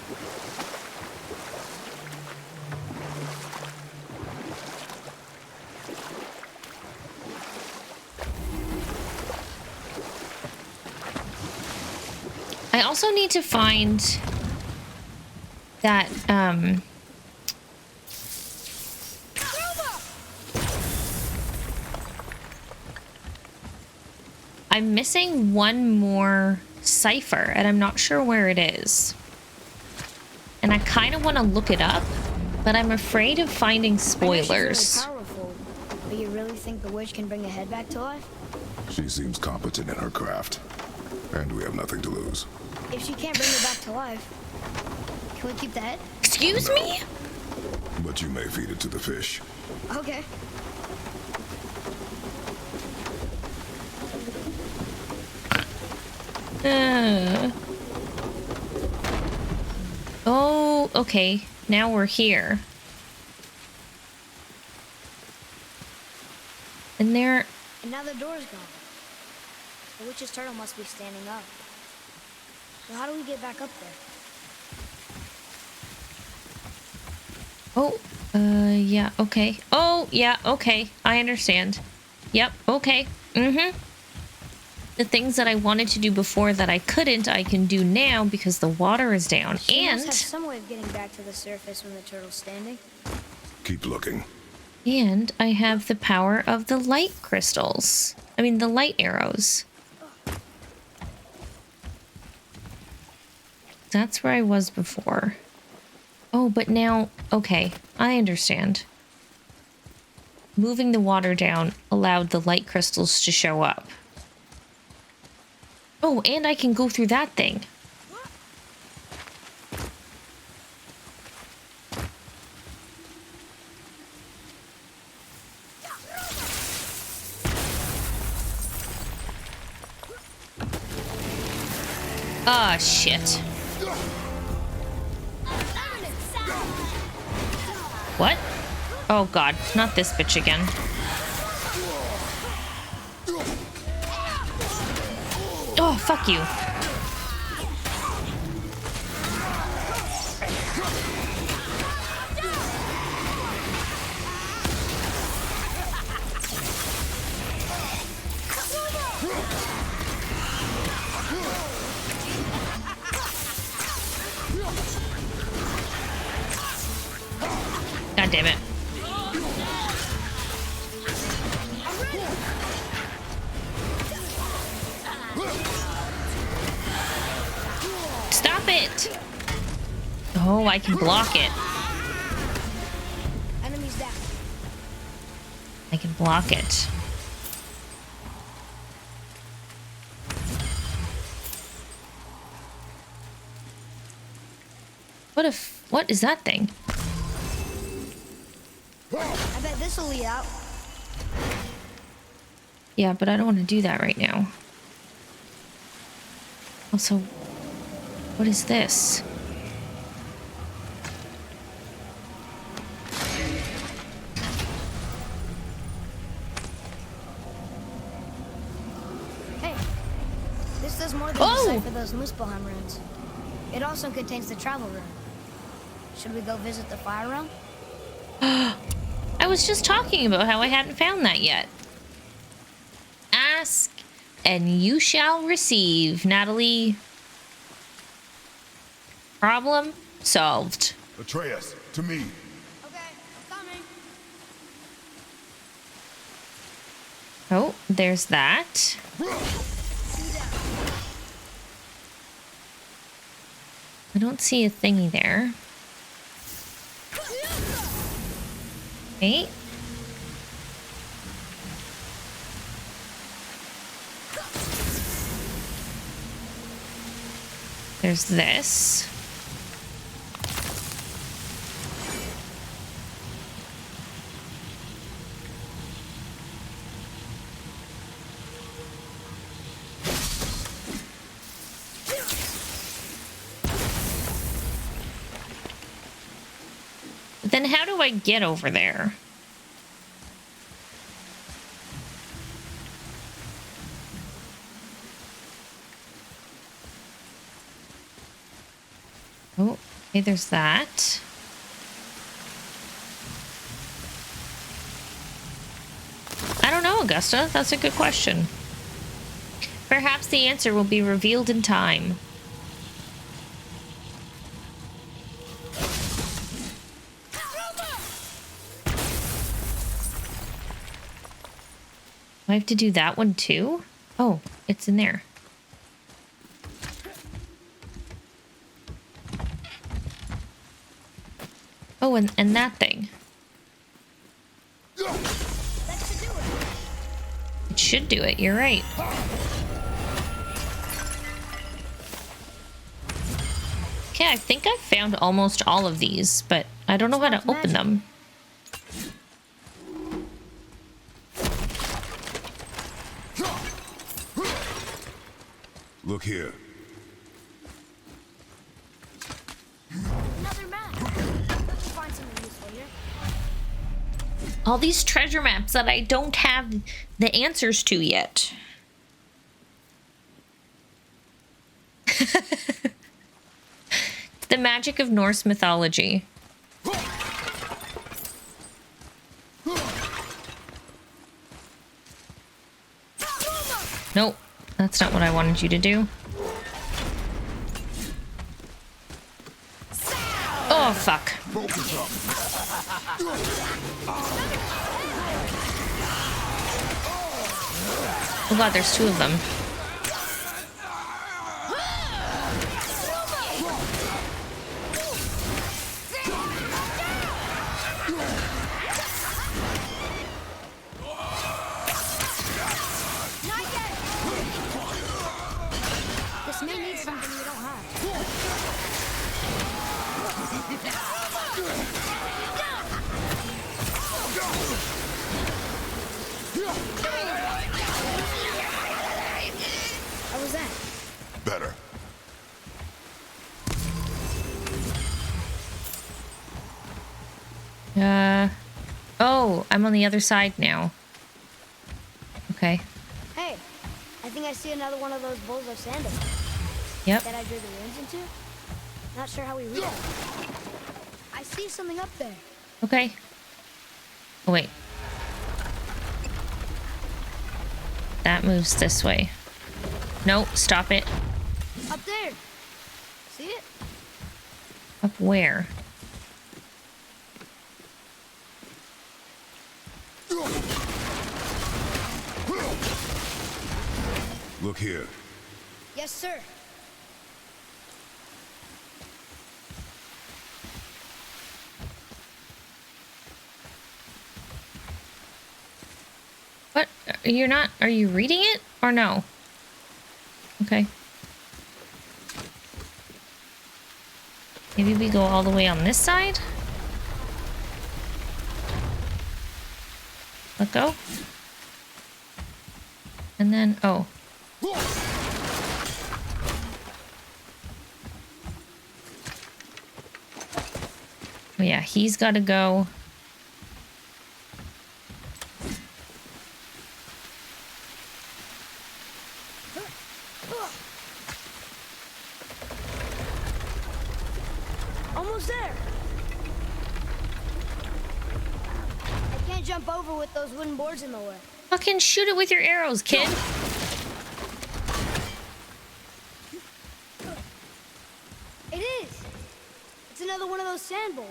I also need to find that, I'm missing one more cipher, and I'm not sure where it is. And I kind of want to look it up, but I'm afraid of finding spoilers. I know she's really powerful, but you really think the witch can bring a head back to life? She seems competent in her craft, and we have nothing to lose. If she can't bring it back to life, can we keep the head? Excuse me? But you may feed it to the fish. Okay. Oh, okay. Now we're here. And there... And now the door's gone. The witch's turtle must be standing up. So how do we get back up there? Oh, yeah, okay. Oh, yeah, okay. I understand. Yep, okay. Mm-hmm. The things that I wanted to do before that I couldn't, I can do now because the water is down. She And... must have some way of getting back to the surface when the turtle's standing. Keep looking. And I have the power of the light crystals. I mean, the light arrows. That's where I was before. Oh, but now... Okay, I understand. Moving the water down allowed the light crystals to show up. Oh, and I can go through that thing. Ah, shit. What? Oh god, not this bitch again. Oh, fuck you. God damn it. Stop it! Oh, I can block it. Enemies down. I can block it. What is that thing? I bet this'll lead out. Yeah, but I don't want to do that right now. Also, what is this? Hey, this does more than decipher those Muspelheim runes. It also contains the travel rune. Should we go visit the fire realm? I was just talking about how I hadn't found that yet. Ask and you shall receive, Natalie. Problem solved. Atreus, to me. Okay, coming. Oh, there's that. I don't see a thingy there. Okay. There's this. But then how do I get over there? Oh, okay, there's that. I don't know, Augusta. That's a good question. Perhaps the answer will be revealed in time. Do I have to do that one too? Oh, it's in there. Oh, and that thing. It should do it, you're right. Okay, I think I found almost all of these, but I don't know how to open them. Look here. Another map. Let's find something useful here. All these treasure maps that I don't have the answers to yet. The magic of Norse mythology. Nope, that's not what I wanted you to do. Oh, fuck. Oh god, there's two of them. This may need something we don't have. How was that? Better. Oh, I'm on the other side now. Okay. Hey, I think I see another one of those bowls of sand up there. Yep. That I drew the runes into? Not sure how we reach it. I see something up there. Okay. Oh, wait. That moves this way. No, stop it. Up there. See it? Up where? Look here. Yes, sir. What? You're not... Are you reading it? Or no? Okay. Maybe we go all the way on this side? Let go. And then... Oh. Oh yeah, he's got to go. Almost there. I can't jump over with those wooden boards in the way. Fucking shoot it with your arrows, kid. It is. It's another one of those sand bowls.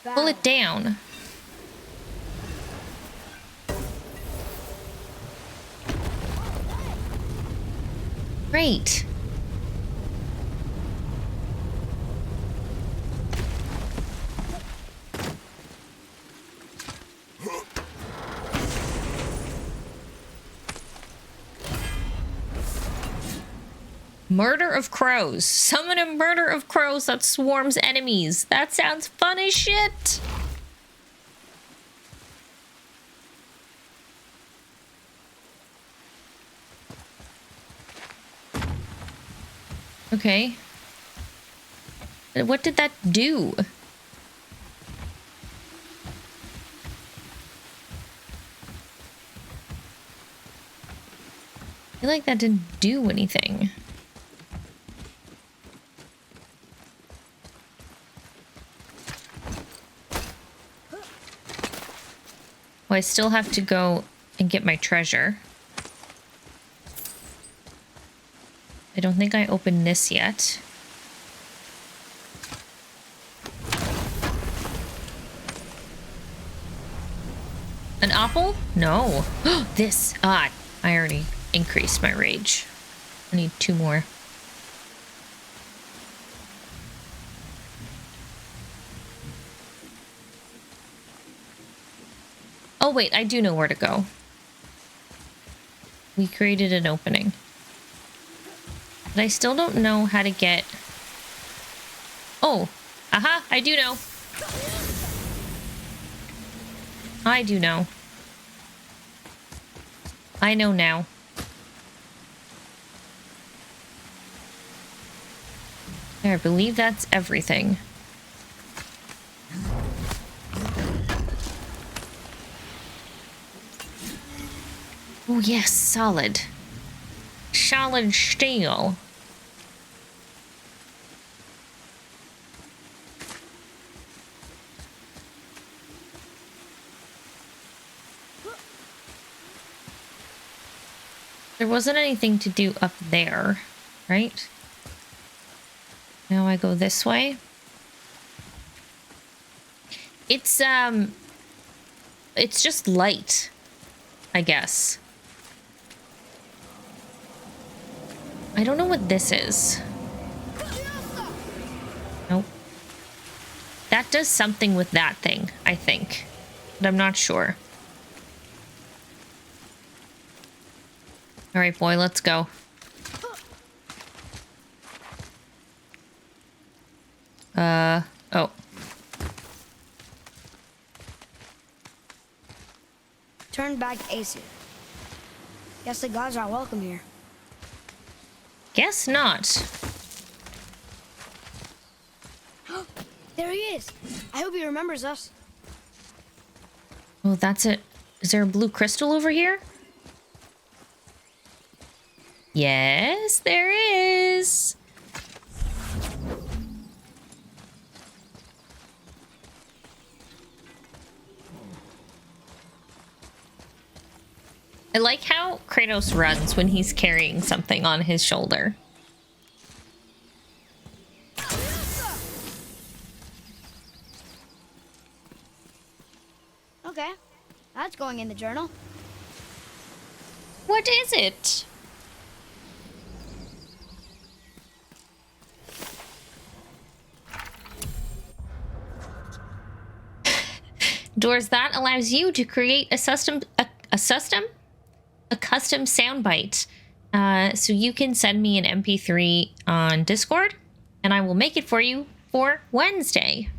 Pull it down. Great. Murder of crows. Summon a murder of crows that swarms enemies. That sounds fun as shit. Okay. What did that do? I feel like that didn't do anything. Well, I still have to go and get my treasure. I don't think I opened this yet. An apple? No. This. Ah, I already increased my rage. I need 2 more. Oh, wait, I do know where to go. We created an opening. But I still don't know how to get... Oh, aha, I do know. I do know. I know now. I believe that's everything. Oh, yes, solid. Solid steel. There wasn't anything to do up there, right? Now I go this way. It's just light, I guess. I don't know what this is. Nope. That does something with that thing, I think. But I'm not sure. All right, boy, let's go. Oh. Turn back Aesir. Guess the gods are welcome here. Guess not. There he is. I hope he remembers us. Oh, that's it. Is there a blue crystal over here? Yes, there is. I like how Kratos runs when he's carrying something on his shoulder. Okay, that's going in the journal. What is it? Doors that allows you to create a custom soundbite. So you can send me an MP3 on Discord, and I will make it for you for Wednesday.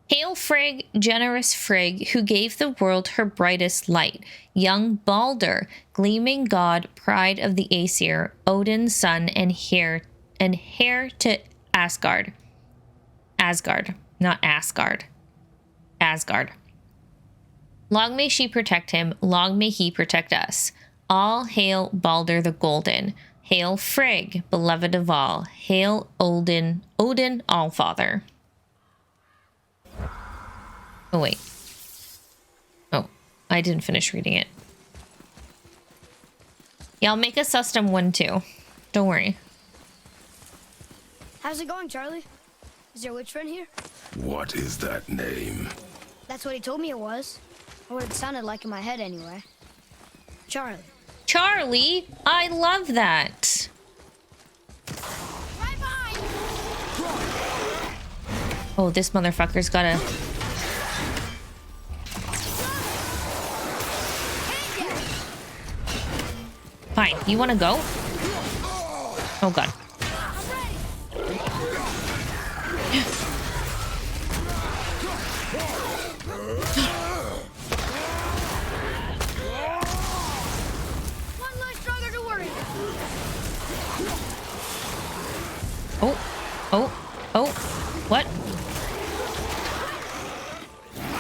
Hail Frigg, generous Frigg, who gave the world her brightest light. Young Balder, gleaming god, pride of the Aesir, Odin's son, and heir to Asgard. Asgard, not Asgard. Asgard. Long may she protect him, long may he protect us. All hail Balder the Golden. Hail Frigg, beloved of all. Hail Odin Allfather. Oh, wait. Oh, I didn't finish reading it. Yeah, I'll make a custom one too. Don't worry. How's it going, Charlie? Is your witch friend here? What is that name? That's what he told me it was. Or what it sounded like in my head anyway. Charlie. Charlie? I love that. Right behind! Oh, this motherfucker's gotta... Fine, you wanna go? Oh god. One less stronger to worry. Oh, what?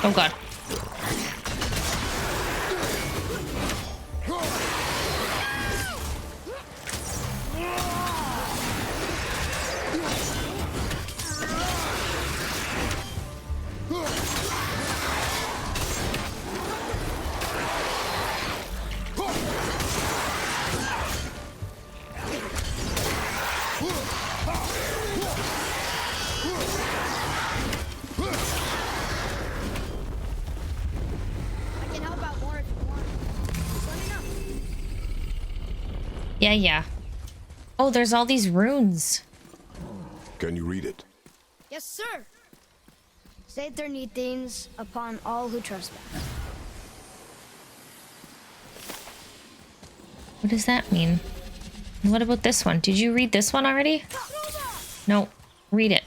Oh god. Yeah. Oh, there's all these runes. Can you read it? Yes, sir. Say their neat things upon all who trespass. What does that mean? What about this one? Did you read this one already? No. Read it.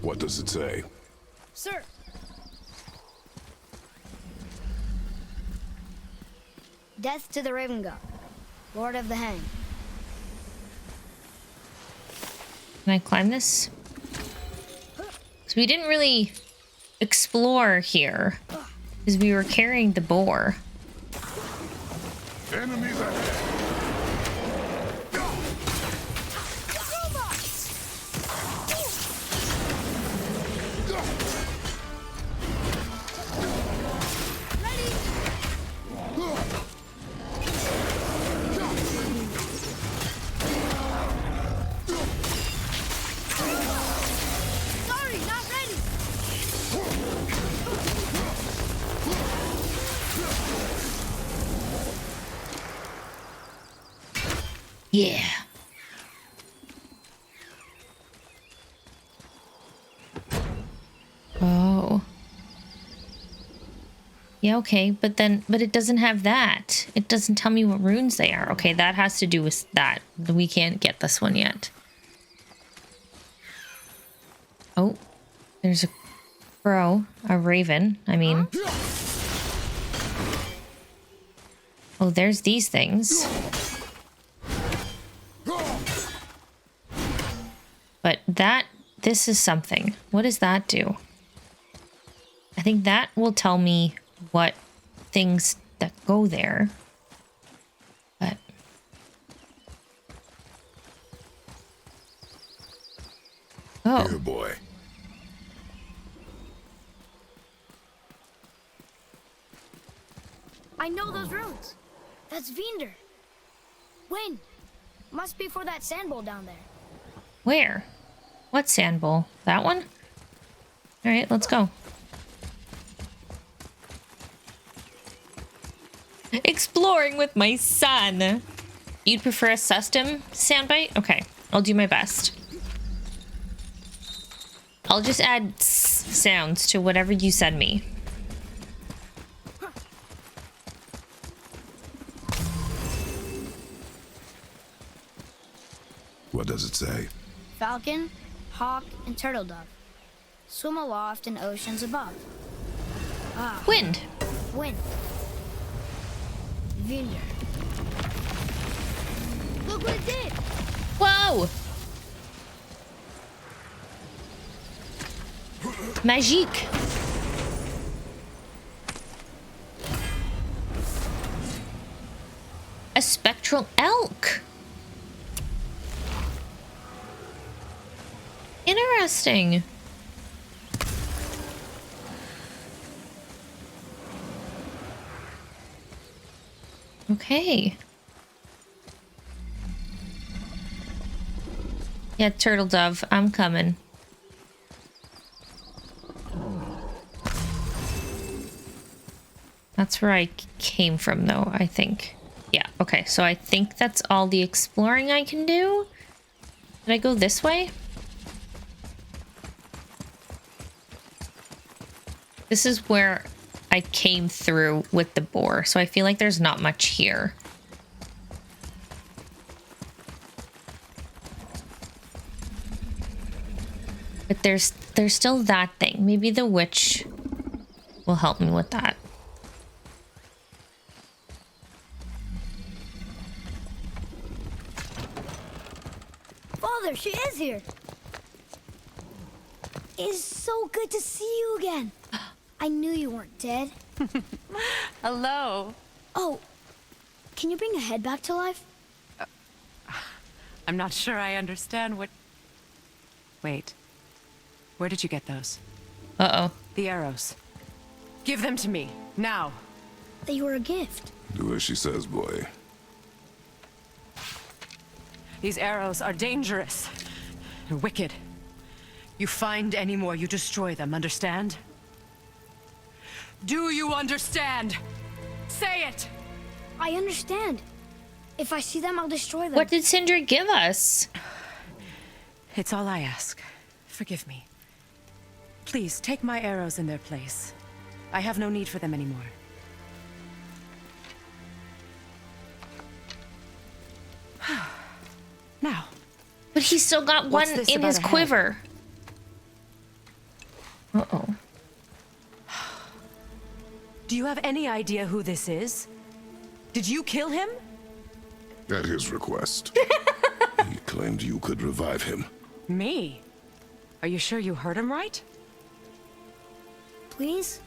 What does it say? Sir. Death to the Raven God, Lord of the Hang. Can I climb this? So we didn't really explore here. Because we were carrying the boar. Enemies ahead! Sorry, not ready. Yeah. Oh. Yeah, okay, but it doesn't have that. It doesn't tell me what runes they are. Okay, that has to do with that. We can't get this one yet. Oh, there's a crow, a raven, I mean. Oh, there's these things. But this is something. What does that do? I think that will tell me what things that go there. But oh. Here, boy. I know those runes. That's Vinder. Wind. Must be for that sand bowl down there. Where? What sand bowl? That one? All right, let's go. Exploring with my son. You'd prefer a custom soundbite? Okay, I'll do my best. I'll just add sounds to whatever you send me. What does it say? Falcon, hawk, and turtle dove. Swim aloft in oceans above. Ah, Wind. wind. Vinder. Look what it did! Whoa! Magique. A spectral elk. Interesting. Okay. Yeah, turtle dove, I'm coming. That's where I came from, though, I think. Yeah, okay, so I think that's all the exploring I can do. Did I go this way? This is where I came through with the boar, so I feel like there's not much here. But there's still that thing. Maybe the witch will help me with that. Father, she is here. It's so good to see you again. I knew you weren't dead. Hello. Oh, can you bring a head back to life? I'm not sure I understand what... Wait. Where did you get those? Uh-oh. The arrows. Give them to me, now. They were a gift. Do as she says, boy. These arrows are dangerous. And wicked. You find any more, you destroy them, understand? Do you understand? Say it! I understand. If I see them, I'll destroy them. What did Sindri give us? It's all I ask. Forgive me. Please, take my arrows in their place. I have no need for them anymore. Now. But he's still got one in his quiver. Uh-oh. Do you have any idea who this is? Did you kill him? At his request. He claimed you could revive him. Me? Are you sure you heard him right? Please?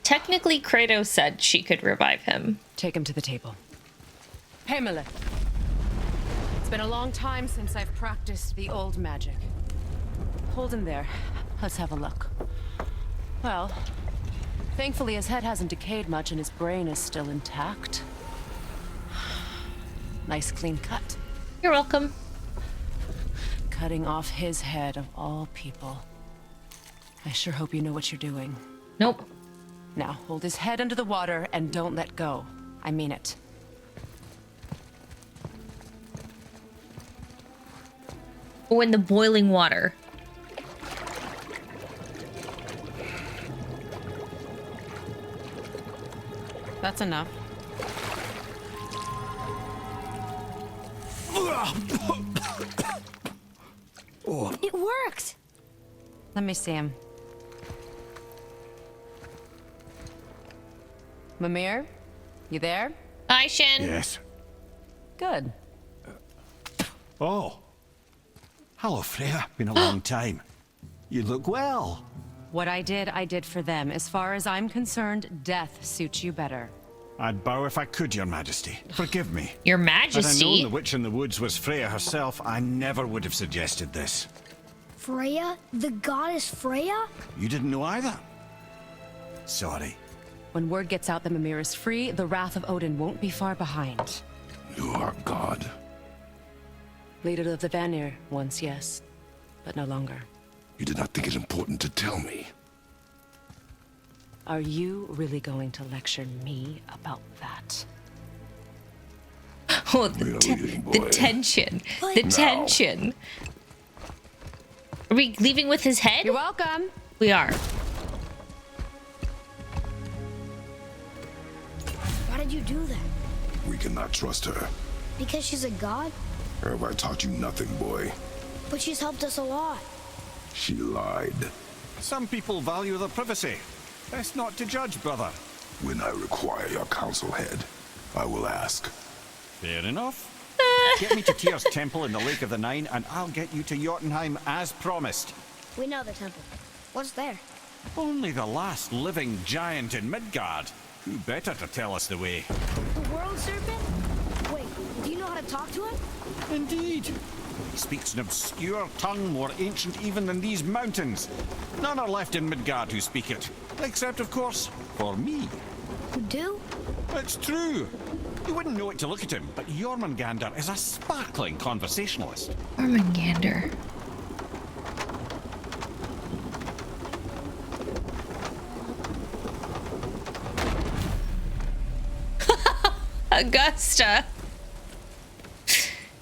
technically Kratos said she could revive him. Take him to the table. Hamlet. It's been a long time since I've practiced the old magic. Hold him there. Let's have a look. Well, thankfully his head hasn't decayed much and his brain is still intact. Nice clean cut. You're welcome. Cutting off his head of all people. I sure hope you know what you're doing. Nope. Now, hold his head under the water and don't let go. I mean it. Oh, in the boiling water. That's enough. It worked! Let me see him. Mimir? You there? Hi, Shin. Yes. Good. Oh. Hello, Freya. Been a long time. You look well. What I did for them. As far as I'm concerned, death suits you better. I'd bow if I could, Your Majesty. Forgive me. Your Had I Majesty. known the witch in the woods was Freya herself, I never would have suggested this. Freya? The goddess Freya? You didn't know either? Sorry. When word gets out that Mimir is free, the wrath of Odin won't be far behind. You are God. Leader of the Vanir, once yes, but no longer. You did not think it important to tell me. Are you really going to lecture me about that? Oh, Really, the boy? tension. But- The No. tension. Are we leaving with his head? You're welcome. We are. Why did you do that? We cannot trust her. Because she's a god? Have I taught you nothing, boy? But she's helped us a lot. She lied. Some people value their privacy. Best not to judge, brother. When I require your council head, I will ask. Fair enough. Get me to Tyr's temple in the Lake of the Nine, and I'll get you to Jotunheim as promised. We know the temple. What's there? Only the last living giant in Midgard. Who better to tell us the way? The World Serpent? Wait, do you know how to talk to him? Indeed. He speaks an obscure tongue more ancient even than these mountains. None are left in Midgard who speak it. Except, of course, for me. You do? It's true. You wouldn't know it to look at him, but Jormungandr is a sparkling conversationalist. Jormungandr. Augusta.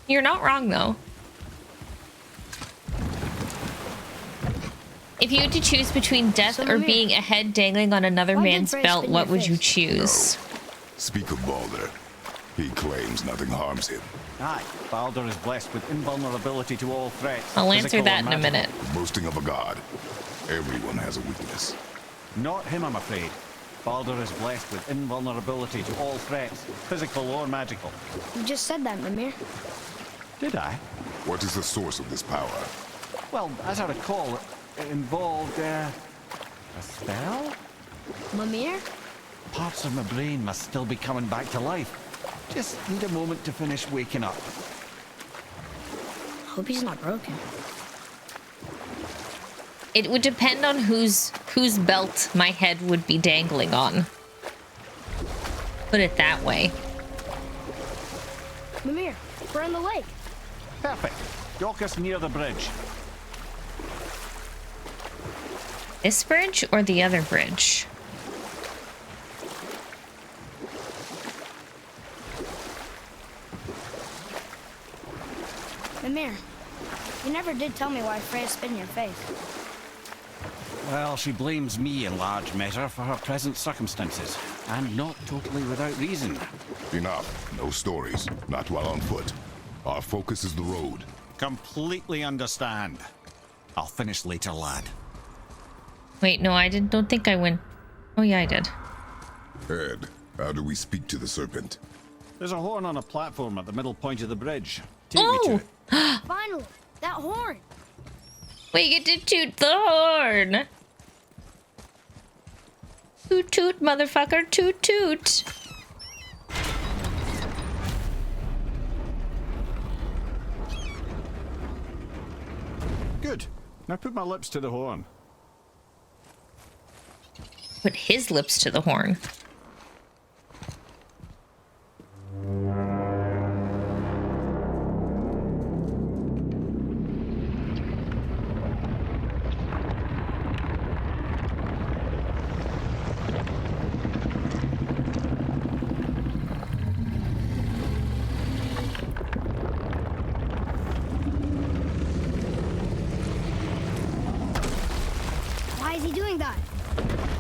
You're not wrong, though. If you had to choose between death or being a head dangling on another Why did man's Freya belt, spin what your would you face? choose? Speak of Balder. He claims nothing harms him. Aye, Baldur is blessed with invulnerability to all threats. I'll answer physical that or in a magical. minute. The boasting of a god. Everyone has a weakness. Not him, I'm afraid. Baldur is blessed with invulnerability to all threats, physical or magical. You just said that, Mimir. Did I? What is the source of this power? Well, as I recall, it involved, a spell? Mimir? Parts of my brain must still be coming back to life. Just need a moment to finish waking up. Hope he's not broken. It would depend on whose belt my head would be dangling on. Put it that way. Mimir, we're in the lake. Perfect. Dock us near the bridge. This bridge or the other bridge? Mimir, you never did tell me why Freya spit in your face. Well, she blames me in large measure for her present circumstances, and not totally without reason. Enough. No stories. Not while on foot. Our focus is the road. Completely understand. I'll finish later, lad. Wait, no, I don't think I went. Oh yeah, I did. Ed, how do we speak to the serpent? There's a horn on a platform at the middle point of the bridge. Take me to it. Finally, that horn. We get to toot the horn. Toot toot, motherfucker, toot toot. Good. Now put my lips to the horn. Put his lips to the horn. Why is he doing that?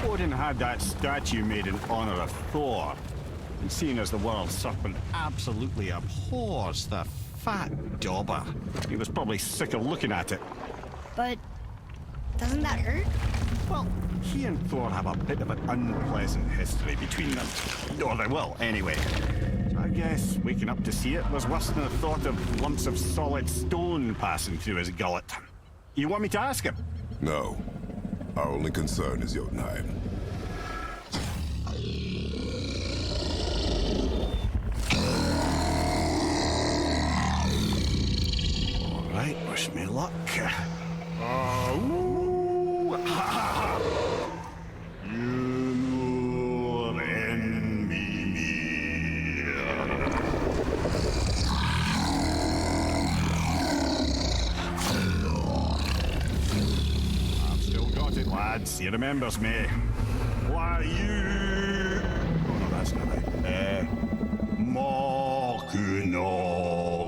Odin had that statue made in honor of Thor. And seeing as the World Serpent absolutely abhors the fat dauber, he was probably sick of looking at it. But doesn't that hurt? Well, he and Thor have a bit of an unpleasant history between them. Or they will, anyway. So I guess waking up to see it was worse than the thought of lumps of solid stone passing through his gullet. You want me to ask him? No. Our only concern is Jotunheim. All right, wish me luck. I've still got it, lads. He remembers me. Why you? Oh no, that's not right. Mokuno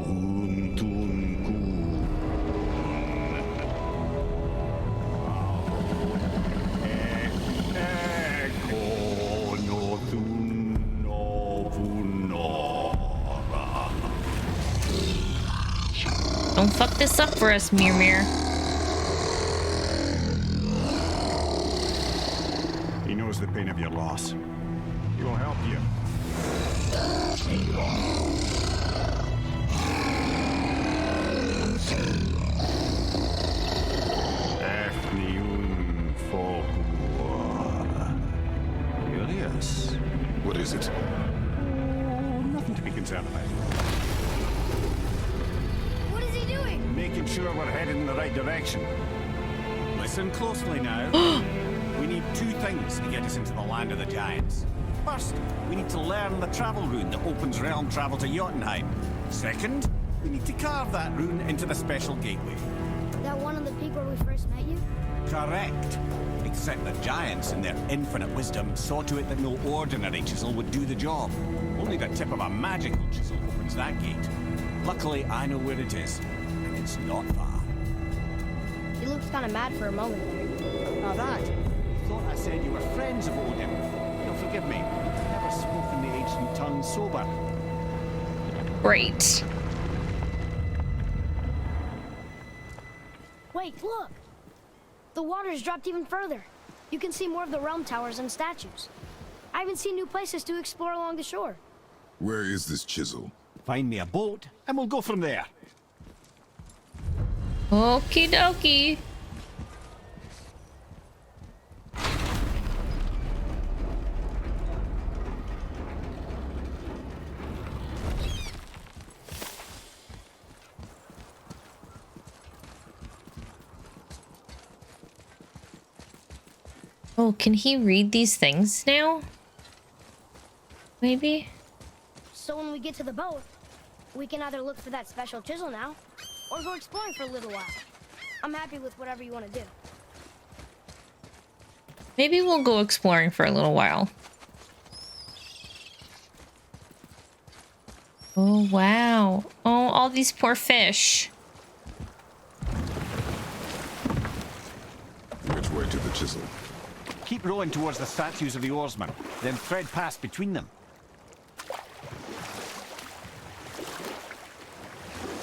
Huntunkun. Eko no Thuno Vunora. Don't fuck this up for us, Mimir. He knows the pain of your loss. He will help you. Efniun Folkua. Curious. What is it? Oh, nothing to be concerned about. What is he doing? Making sure we're headed in the right direction. Listen closely now. We need two things to get us into the land of the giants. First, we need to learn the travel rune that opens realm travel to Jotunheim. Second, we need to carve that rune into the special gateway. That one on the peak where we first met you? Correct. Except the giants, in their infinite wisdom, saw to it that no ordinary chisel would do the job. Only the tip of a magical chisel opens that gate. Luckily, I know where it is, and it's not far. He looks kind of mad for a moment there. Now that, thought I said you were friends of Odin. You'll forgive me. I've never spoken the ancient tongue sober. Great. Wait, look! The water's dropped even further. You can see more of the realm towers and statues. I even see new places to explore along the shore. Where is this chisel? Find me a boat, and we'll go from there. Okie dokie. Oh, can he read these things now? Maybe? So when we get to the boat, we can either look for that special chisel now, or go exploring for a little while. I'm happy with whatever you want to do. Maybe we'll go exploring for a little while. Oh, wow. Oh, all these poor fish. Which way to the chisel? Keep rowing towards the statues of the oarsmen, then thread past between them.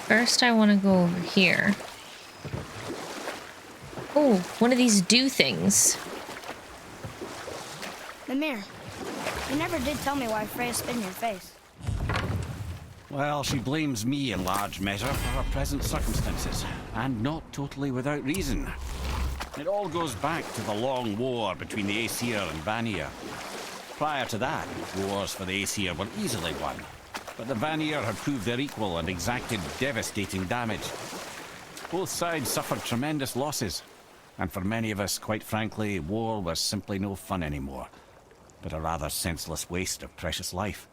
First, I want to go over here. Oh, one of these do things. Mimir, you never did tell me why Freya spit in your face. Well, she blames me in large measure for her present circumstances, and not totally without reason. It all goes back to the long war between the Aesir and Vanir. Prior to that, wars for the Aesir were easily won, but the Vanir had proved their equal and exacted devastating damage. Both sides suffered tremendous losses, and for many of us, quite frankly, war was simply no fun anymore, but a rather senseless waste of precious life.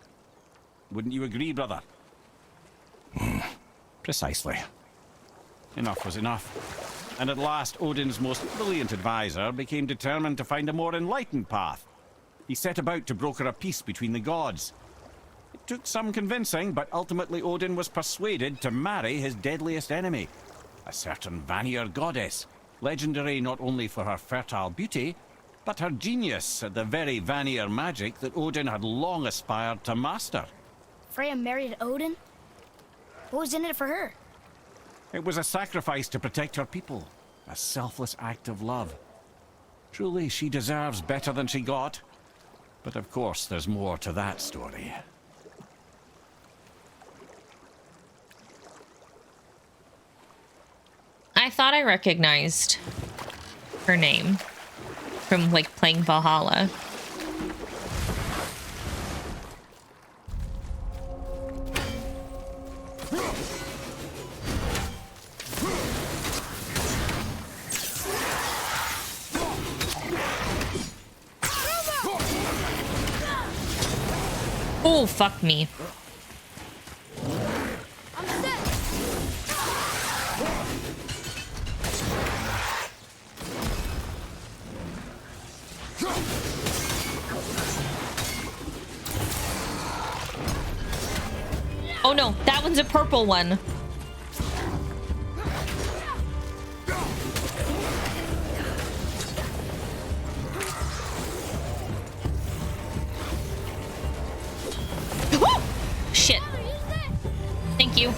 Wouldn't you agree, brother? Precisely. Enough was enough. And at last, Odin's most brilliant advisor became determined to find a more enlightened path. He set about to broker a peace between the gods. It took some convincing, but ultimately Odin was persuaded to marry his deadliest enemy, a certain Vanir goddess, legendary not only for her fertile beauty, but her genius at the very Vanir magic that Odin had long aspired to master. Freya married Odin? What was in it for her? It was a sacrifice to protect her people, a selfless act of love. Truly, she deserves better than she got. But of course, there's more to that story. I thought I recognized her name from, like, playing Valhalla. Oh, fuck me. Oh no, that one's a purple one. Shit. Thank you.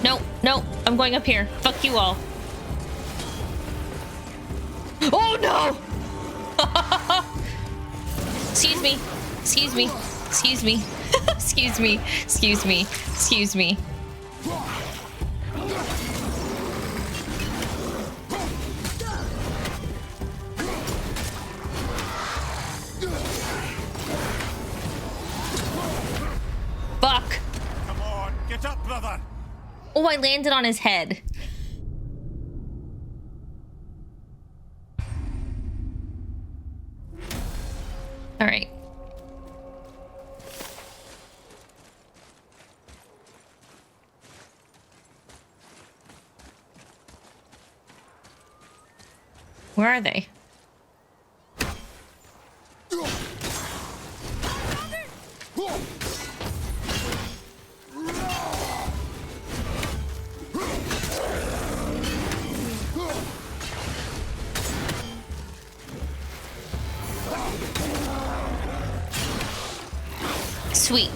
No, no, I'm going up here. Fuck you all. Oh no! Excuse me. Excuse me. Excuse me. Excuse me. Excuse me. Excuse me. Fuck. Come on, get up, brother. Oh, I landed on his head. All right. Where are they? Sweet.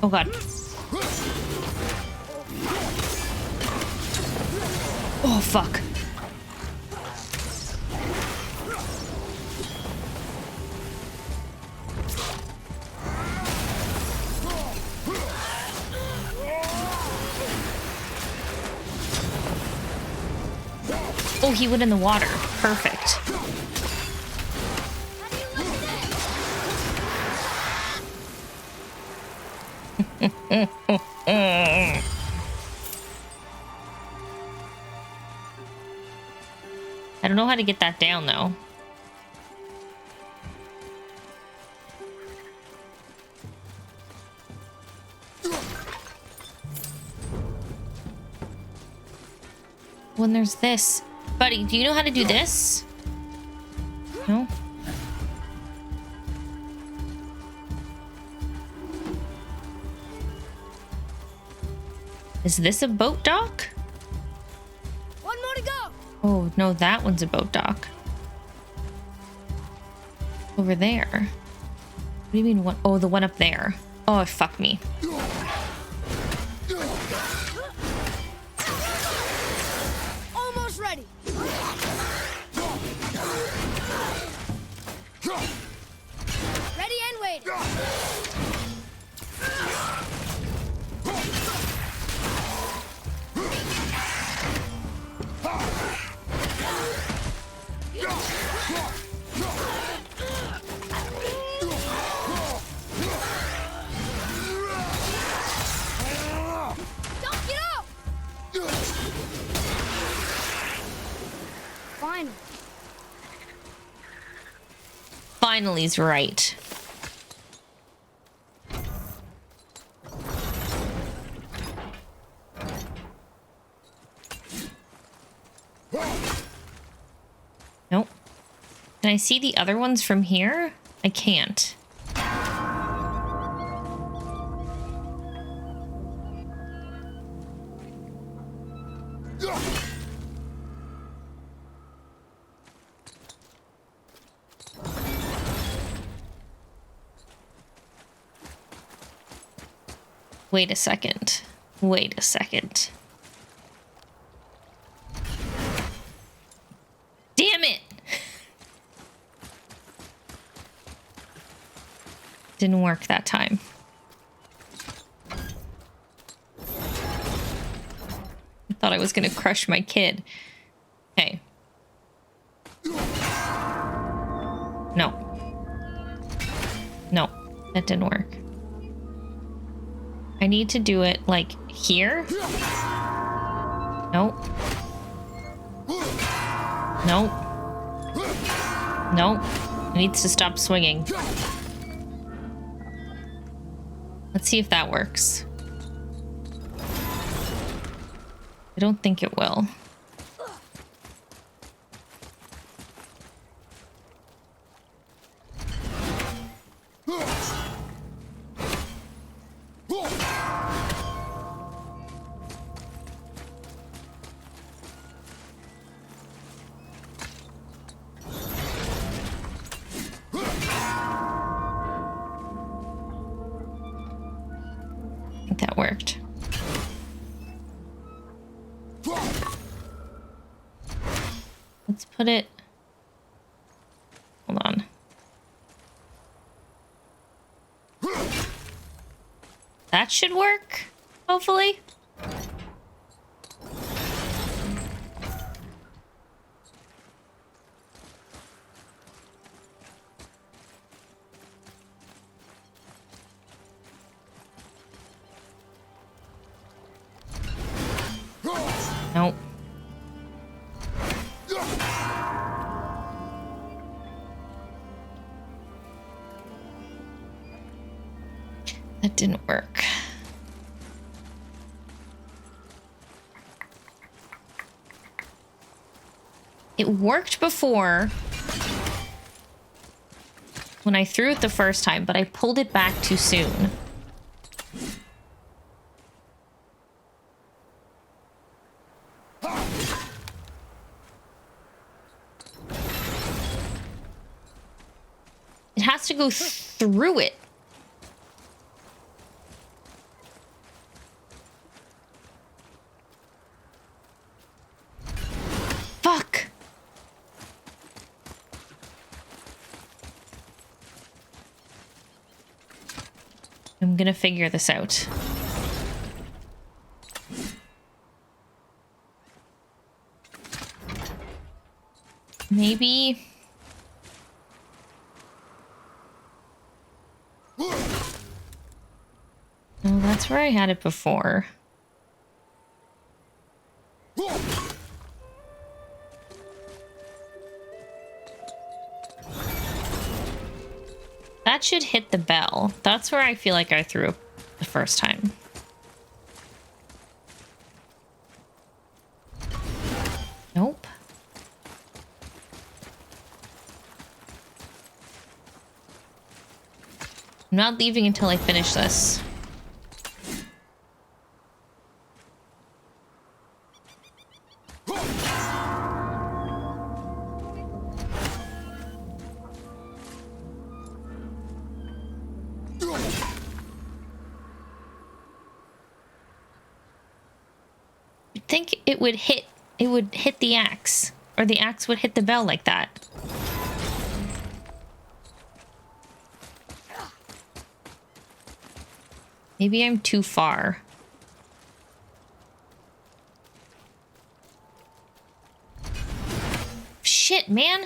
Oh god. Oh fuck. Oh, he went in the water. Perfect. I don't know how to get that down though. When there's this. Buddy, do you know how to do this? No? Is this a boat dock? One more to go. Oh, no, that one's a boat dock. Over there. What do you mean one? Oh, the one up there. Oh, it fucked me. Almost ready. Ready and waiting. Don't get out! Fine. Finally's right. Nope. Can I see the other ones from here? I can't. Wait a second. Wait a second. Damn it! Didn't work that time. I thought I was gonna crush my kid. Okay. No. No, that didn't work. I need to do it like here. Nope. Nope. Nope. It needs to stop swinging. Let's see if that works. I don't think it will. That worked. Let's put it... Hold on. That should work, hopefully. Nope. That didn't work. It worked before when I threw it the first time, but I pulled it back too soon. It has to go through it. Fuck. I'm gonna figure this out. Maybe... Oh, that's where I had it before. That should hit the bell. That's where I feel like I threw it the first time. Nope. I'm not leaving until I finish this. You'd think it would hit the axe, or the axe would hit the bell like that. Maybe I'm too far. Shit, man.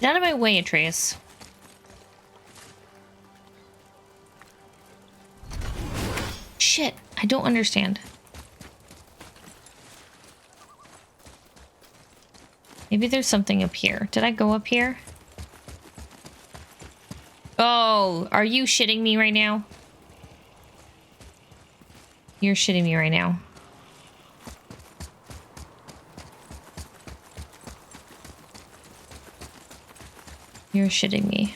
Get out of my way, Atreus. Shit, I don't understand. Maybe there's something up here. Did I go up here? Oh, are you shitting me right now? You're shitting me right now. You're shitting me.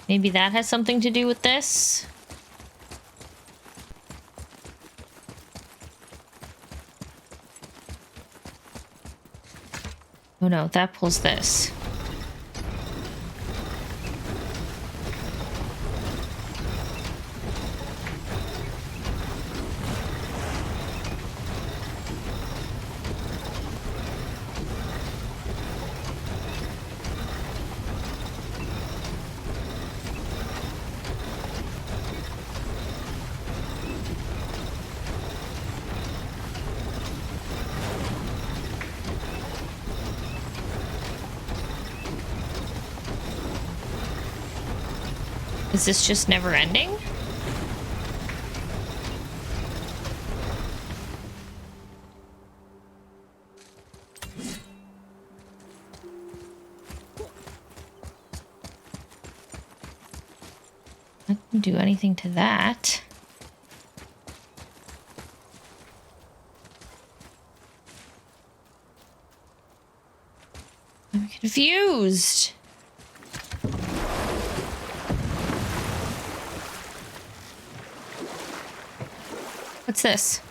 Maybe that has something to do with this? Oh no, that pulls this. Is this just never ending? I can do anything to that. I'm confused. What's this?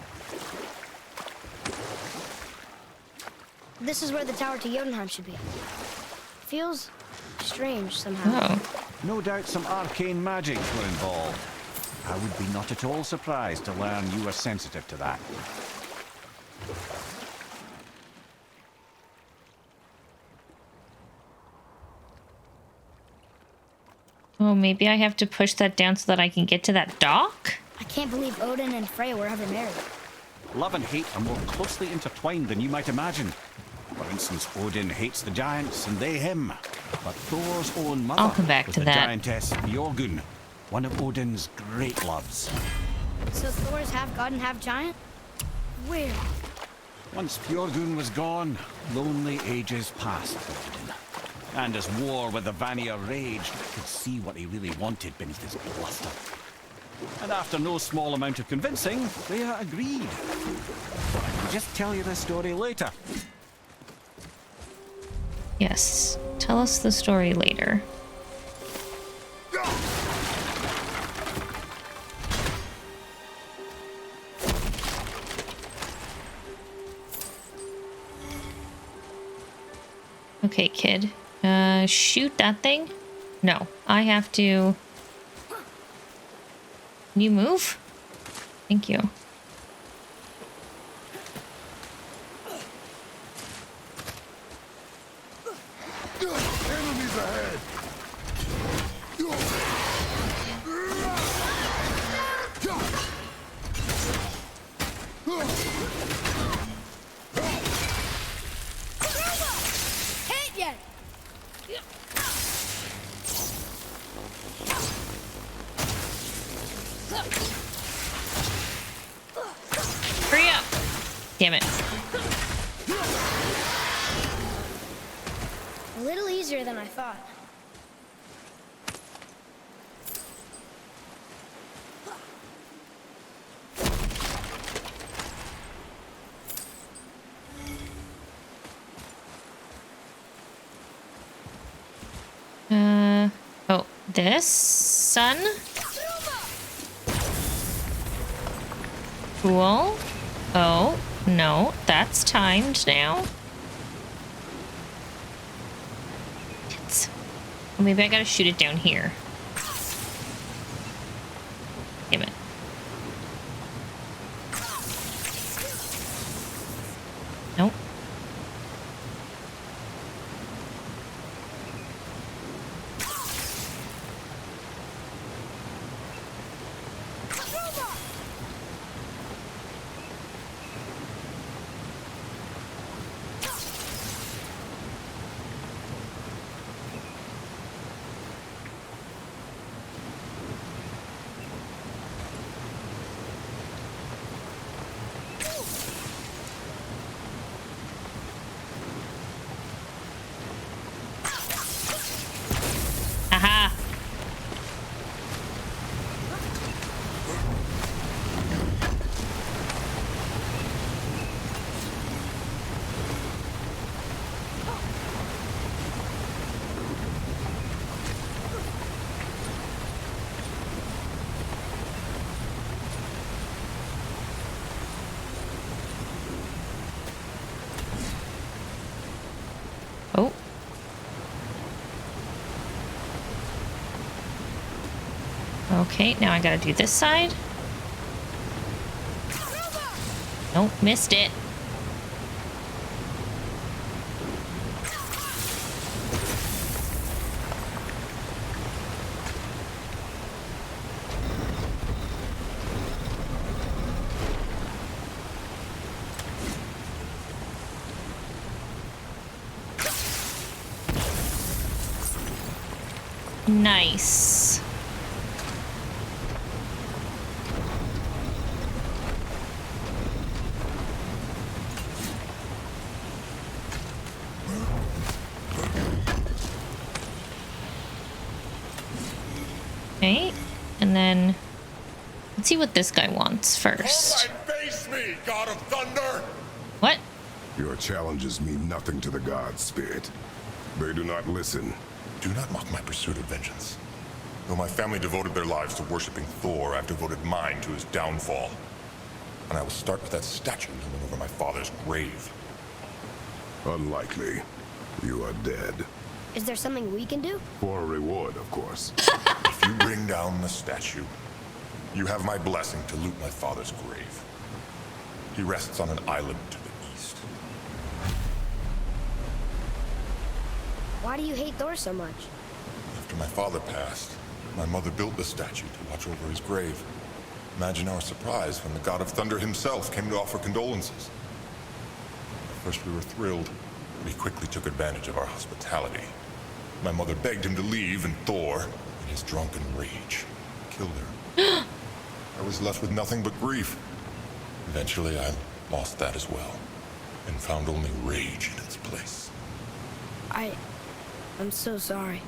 This is where the tower to Jotunheim should be. Feels strange somehow. Oh. No doubt some arcane magics were involved. I would be not at all surprised to learn you were sensitive to that. Oh, maybe I have to push that down so that I can get to that dock? I can't believe Odin and Freya were ever married. Love and hate are more closely intertwined than you might imagine. For instance, Odin hates the giants and they him. But Thor's own mother I'll come back was to the that. giantess Björgun, one of Odin's great loves. So Thor is half god and half giant? Weird. Once Björgun was gone, lonely ages passed for Odin. And as war with the Vanir raged, he could see what he really wanted beneath his bluster. And after no small amount of convincing, Freya agreed. I can just tell you the story later. Yes. Tell us the story later. Okay, kid. Shoot that thing? No, I have to... Can you move? Thank you. Enemies ahead! Hit yet! Damn it. A little easier than I thought. Oh, this sun? Cool. Oh, no, that's timed now. Maybe I gotta shoot it down here. Damn it. Nope. Aha. Oh. Okay, now I gotta do this side. Nope, missed it. Nice. Okay, and then let's see what this guy wants first. Come and face me, God of Thunder! What? Your challenges mean nothing to the gods, Spirit. They do not listen. Do not mock my pursuit of vengeance. Though my family devoted their lives to worshipping Thor, I've devoted mine to his downfall. And I will start with that statue looming over my father's grave. Unlikely. You are dead. Is there something we can do? For a reward, of course. If you bring down the statue, you have my blessing to loot my father's grave. He rests on an island to the east. Why do you hate Thor so much? After my father passed, my mother built the statue to watch over his grave. Imagine our surprise when the God of Thunder himself came to offer condolences. At first we were thrilled, but he quickly took advantage of our hospitality. My mother begged him to leave, and Thor, in his drunken rage, killed her. I was left with nothing but grief. Eventually I lost that as well, and found only rage in its place. I'm so sorry.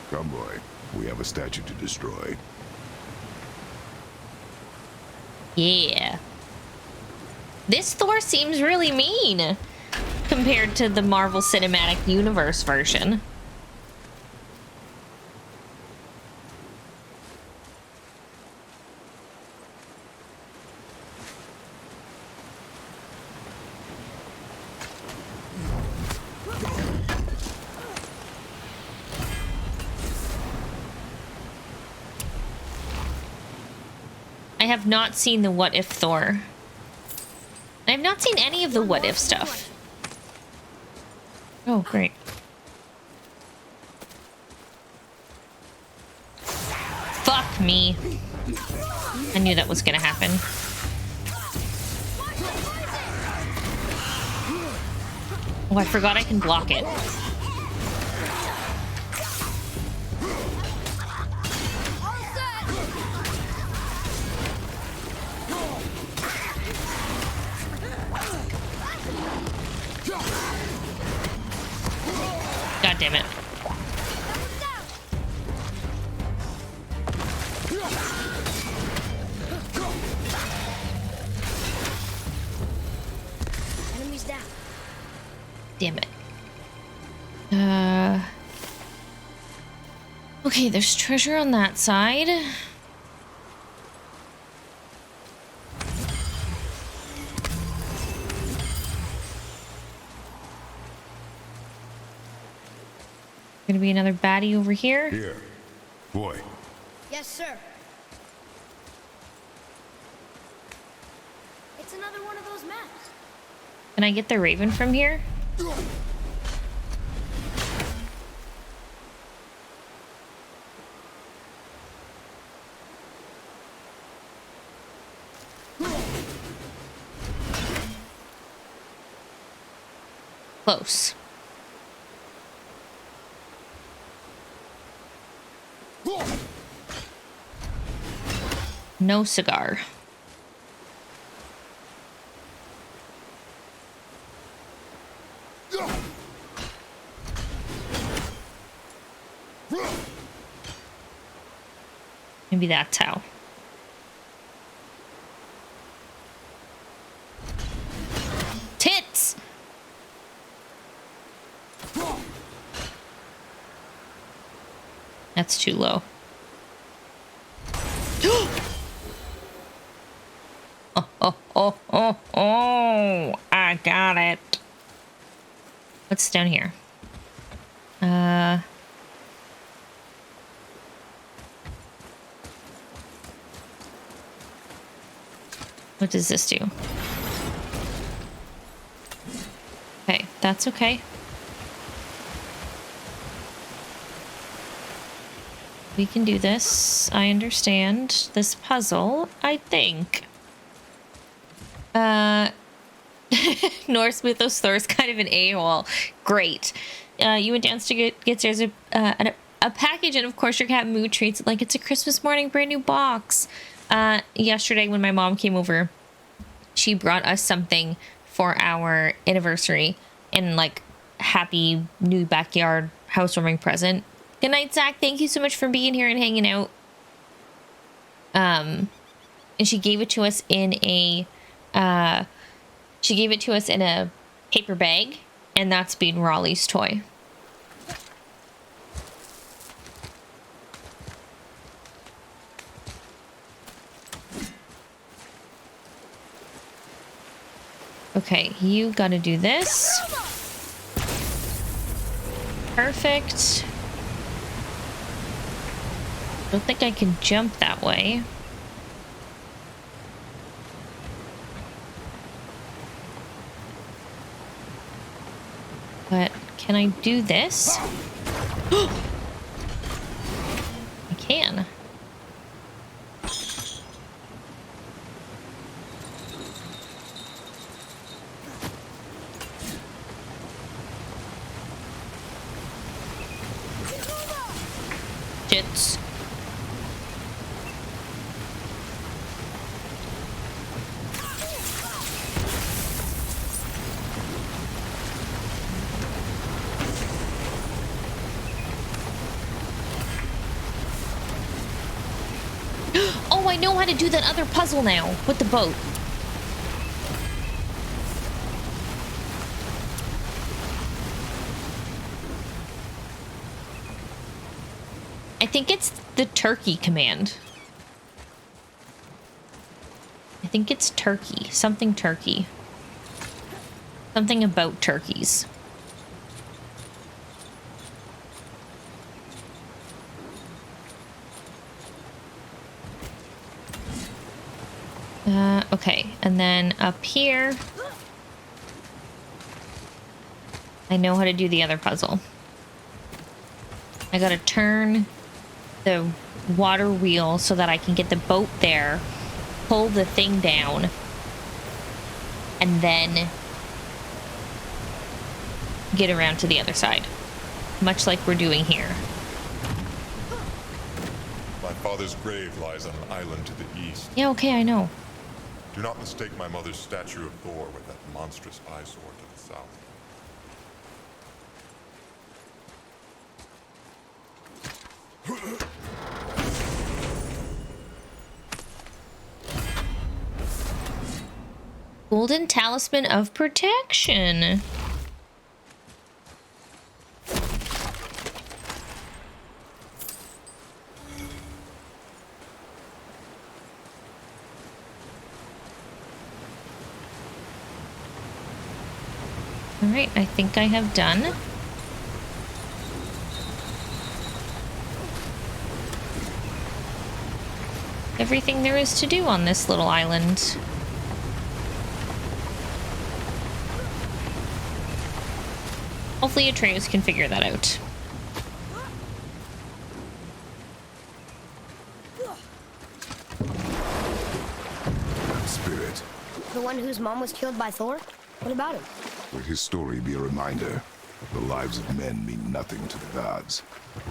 Come, boy. We have a statue to destroy. Yeah. This Thor seems really mean compared to the Marvel Cinematic Universe version. I have not seen the What If Thor. I have not seen any of the What If stuff. Oh, great. Fuck me. I knew that was gonna happen. Oh, I forgot I can block it. God damn it. Enemies down. Damn it. Okay, there's treasure on that side. Gonna be another baddie over here. Here. Boy. Yes, sir. It's another one of those maps. Can I get the raven from here? Close. No cigar. Maybe that's how. Tits! That's too low. Oh, I got it. What's down here? What does this do? Okay, that's okay. We can do this. I understand this puzzle, I think. Norse Mythos Thor is kind of an a-hole. Great. You went downstairs to get there's a package, and of course your cat Moo treats it like it's a Christmas morning brand new box. Yesterday when my mom came over, she brought us something for our anniversary and like happy new backyard housewarming present. Good night, Zach. Thank you so much for being here and hanging out. And she gave it to us in a paper bag, and that's been Raleigh's toy. Okay, you gotta do this. Perfect. Don't think I can jump that way. But can I do this? I can. Jits. Oh, I know how to do that other puzzle now with the boat. I think it's the turkey command. I think it's turkey. Something turkey. Something about turkeys. Okay, and then up here, I know how to do the other puzzle. I gotta turn the water wheel so that I can get the boat there, pull the thing down, and then get around to the other side, much like we're doing here. My father's grave lies on an island to the east. Yeah, okay, I know. Do not mistake my mother's statue of Thor with that monstrous eyesore to the south. Golden Talisman of Protection. All right, I think I have done. Everything there is to do on this little island. Hopefully Atreus can figure that out. Spirit, The one whose mom was killed by Thor? What about him? let his story be a reminder. The lives of men mean nothing to the gods.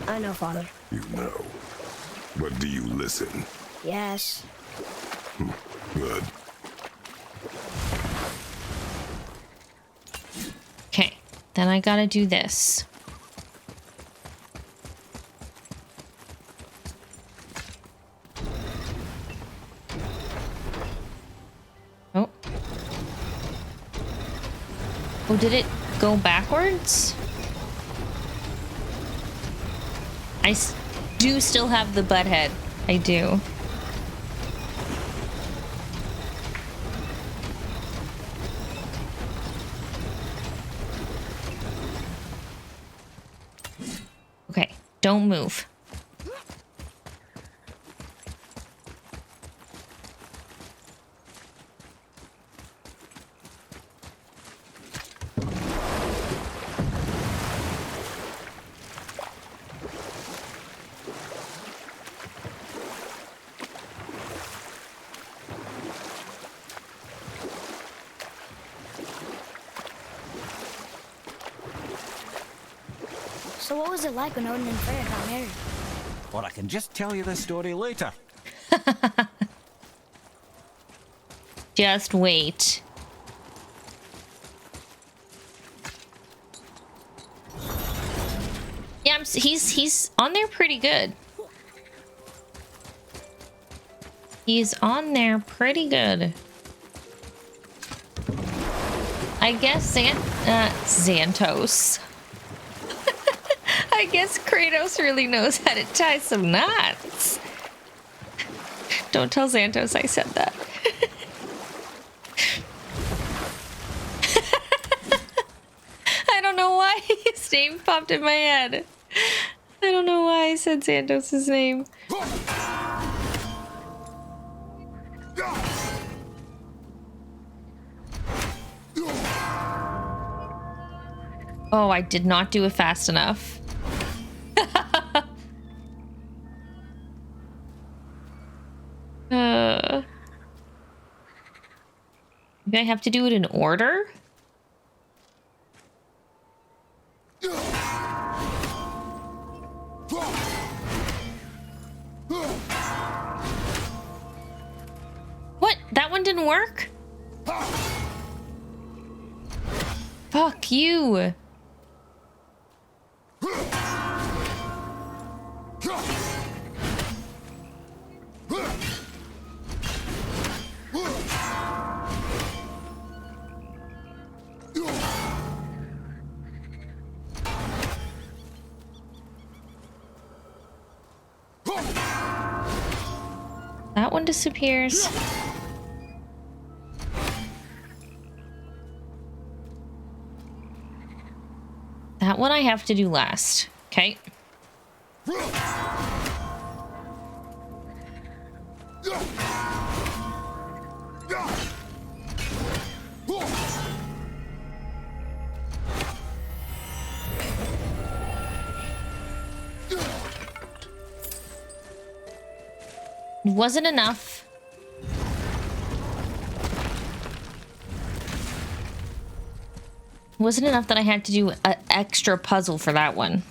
I know, Father. You know. But do you listen? Yes. Good. Okay, then I gotta do this. Oh. Oh, did it go backwards? I do still have the butt head. I do. Okay, don't move. So what was it like when Odin and Freya got married? Or I can just tell you the story later. Just wait. Yeah, he's on there pretty good. He's on there pretty good. I guess Xantos. I guess Kratos really knows how to tie some knots. Don't tell Xantos I said that. I don't know why his name popped in my head. I don't know why I said Xantos' name. Oh, I did not do it fast enough. Maybe I have to do it in order? What? That one didn't work? Fuck you. That one disappears. That one I have to do last. Okay. It wasn't enough. It wasn't enough that I had to do an extra puzzle for that one.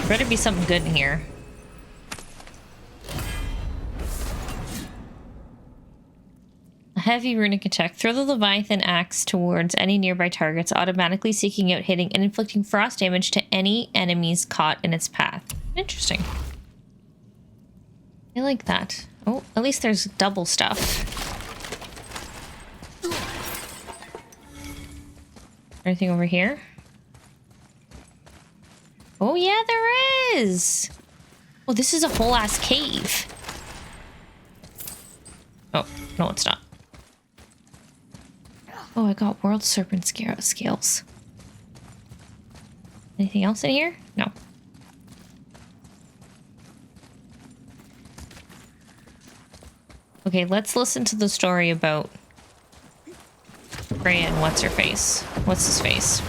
Better be something good in here. A heavy runic attack. Throw the Leviathan axe towards any nearby targets, automatically seeking out, hitting, and inflicting frost damage to any enemies caught in its path. Interesting. I like that. Oh, at least there's double stuff. Anything over here? Oh yeah, there is! Oh, this is a whole ass cave. Oh, no it's not. Oh, I got World Serpent scales. Anything else in here? No. Okay, let's listen to the story about Freya and what's her face. What's his face?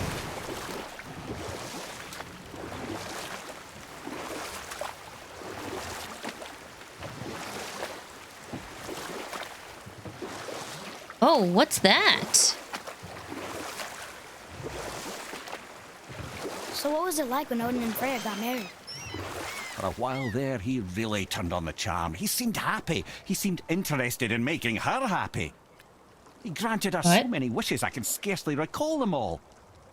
Oh, what's that? So what was it like when Odin and Freya got married? For a while there, he really turned on the charm. He seemed happy. He seemed interested in making her happy. He granted her so many wishes I can scarcely recall them all.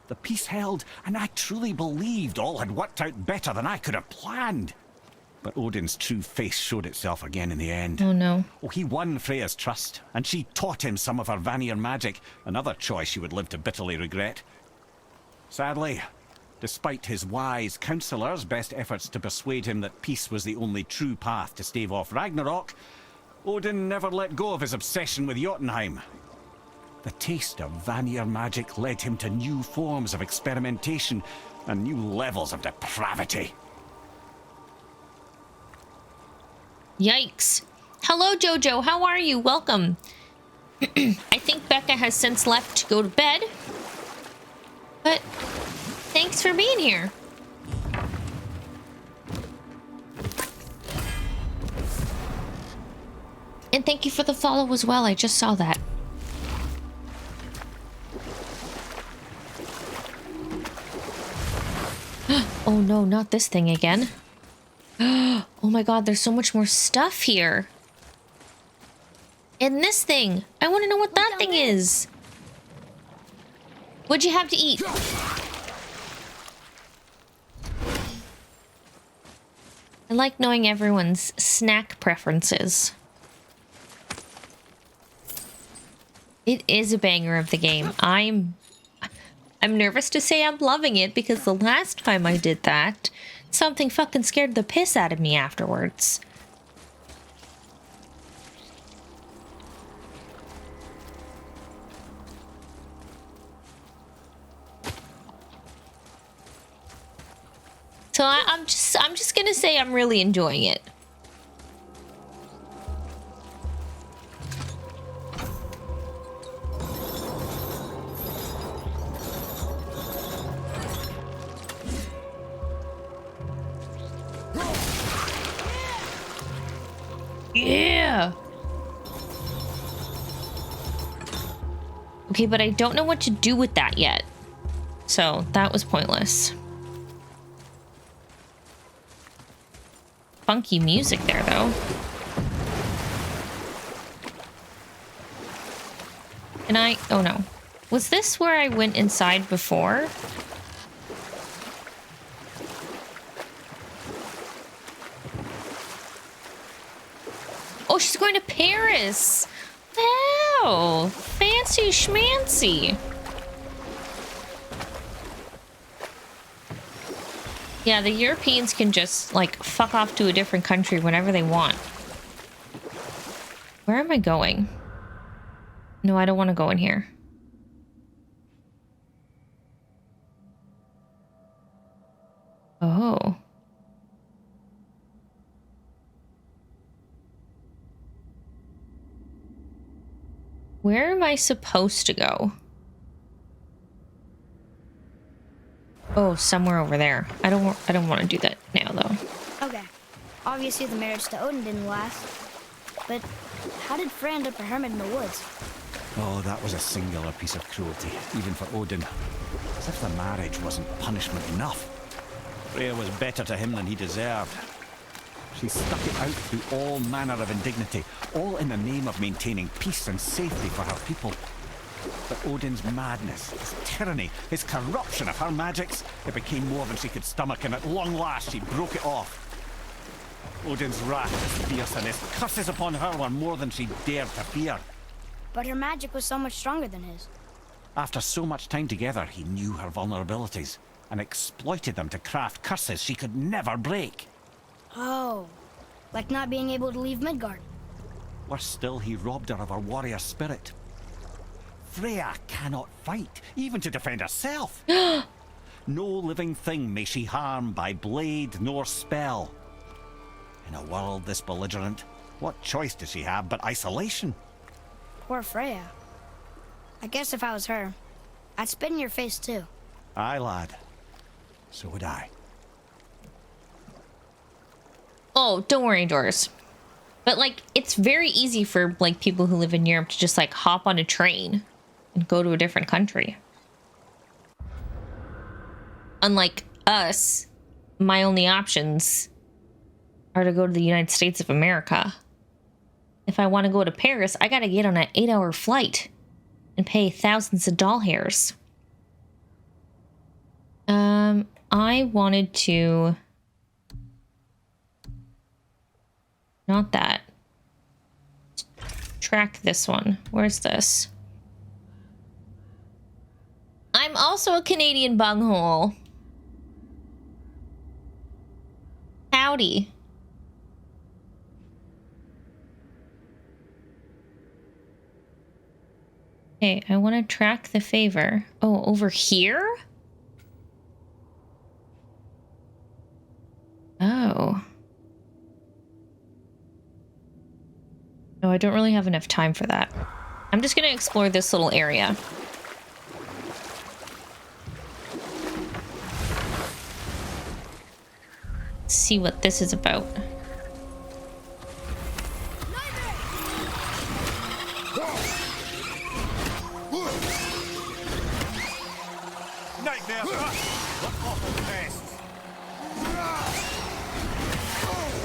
The peace held, and I truly believed all had worked out better than I could have planned. But Odin's true face showed itself again in the end. Oh no. Oh, he won Freya's trust, and she taught him some of her Vanir magic, another choice he would live to bitterly regret. Sadly, despite his wise counselors' best efforts to persuade him that peace was the only true path to stave off Ragnarok, Odin never let go of his obsession with Jotunheim. The taste of Vanir magic led him to new forms of experimentation and new levels of depravity. Yikes. Hello, Jojo. How are you? Welcome. I think Becca has since left to go to bed. But thanks for being here. And thank you for the follow as well. I just saw that. Oh no, not this thing again. Oh my god, there's so much more stuff here. And this thing. I want to know what that thing is. What'd you have to eat? I like knowing everyone's snack preferences. It is a banger of the game. I'm nervous to say I'm loving it because the last time I did that, something fucking scared the piss out of me afterwards. So I'm just gonna say I'm really enjoying it. Yeah. Okay, but I don't know what to do with that yet. So that was pointless. Funky music there, though. And oh no. Was this where I went inside before? Oh, she's going to Paris. Wow. Fancy schmancy. Yeah, the Europeans can just, like, fuck off to a different country whenever they want. Where am I going? No, I don't want to go in here. Oh. Where am I supposed to go? Oh, somewhere over there. I don't want to do that now, though. Okay. Obviously, the marriage to Odin didn't last. But how did Freya end up a hermit in the woods? Oh, that was a singular piece of cruelty, even for Odin. As if the marriage wasn't punishment enough. Freya was better to him than he deserved. She stuck it out through all manner of indignity, all in the name of maintaining peace and safety for her people. But Odin's madness, his tyranny, his corruption of her magics, it became more than she could stomach, and at long last she broke it off. Odin's wrath was fierce, and his curses upon her were more than she dared to fear. But her magic was so much stronger than his. After so much time together, he knew her vulnerabilities and exploited them to craft curses she could never break. Oh, like not being able to leave Midgard. Worse still, he robbed her of her warrior spirit. Freya cannot fight, even to defend herself. No living thing may she harm by blade nor spell. In a world this belligerent, what choice does she have but isolation? Poor Freya. I guess if I was her, I'd spit in your face too. Aye, lad. So would I. Oh, don't worry, Doris. But, like, it's very easy for, like, people who live in Europe to just, like, hop on a train and go to a different country. Unlike us, my only options are to go to the United States of America. If I want to go to Paris, I gotta get on an 8-hour flight and pay thousands of doll hairs. I wanted to... Not that. Track this one. Where's this? I'm also a Canadian bunghole. Howdy. Okay, I want to track the favor. Oh, over here? Oh. No, I don't really have enough time for that. I'm just gonna explore this little area. See what this is about. Nightmare!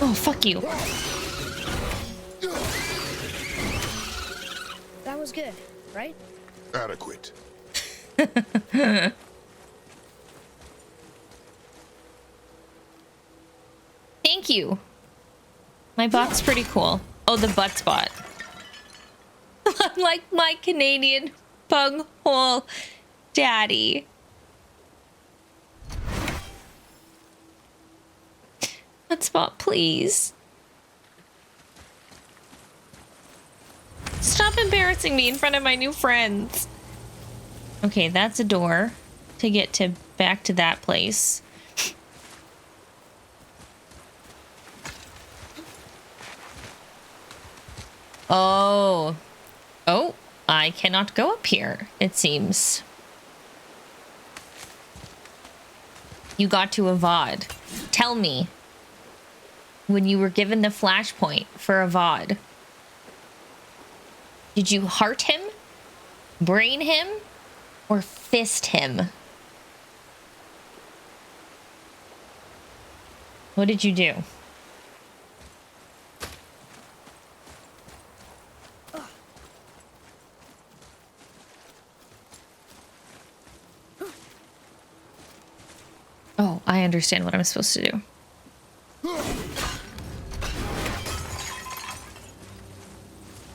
Oh, fuck you. That was good, right? Adequate. Thank you. My bot's pretty cool. Oh, the butt spot. Like my Canadian bunghole daddy. Butt spot, please. Stop embarrassing me in front of my new friends. Okay, that's a door to get to back to that place. Oh. Oh, I cannot go up here, it seems. You got to Avad. Tell me, when you were given the flashpoint for Avad, did you heart him, brain him, or fist him? What did you do? Oh, I understand what I'm supposed to do.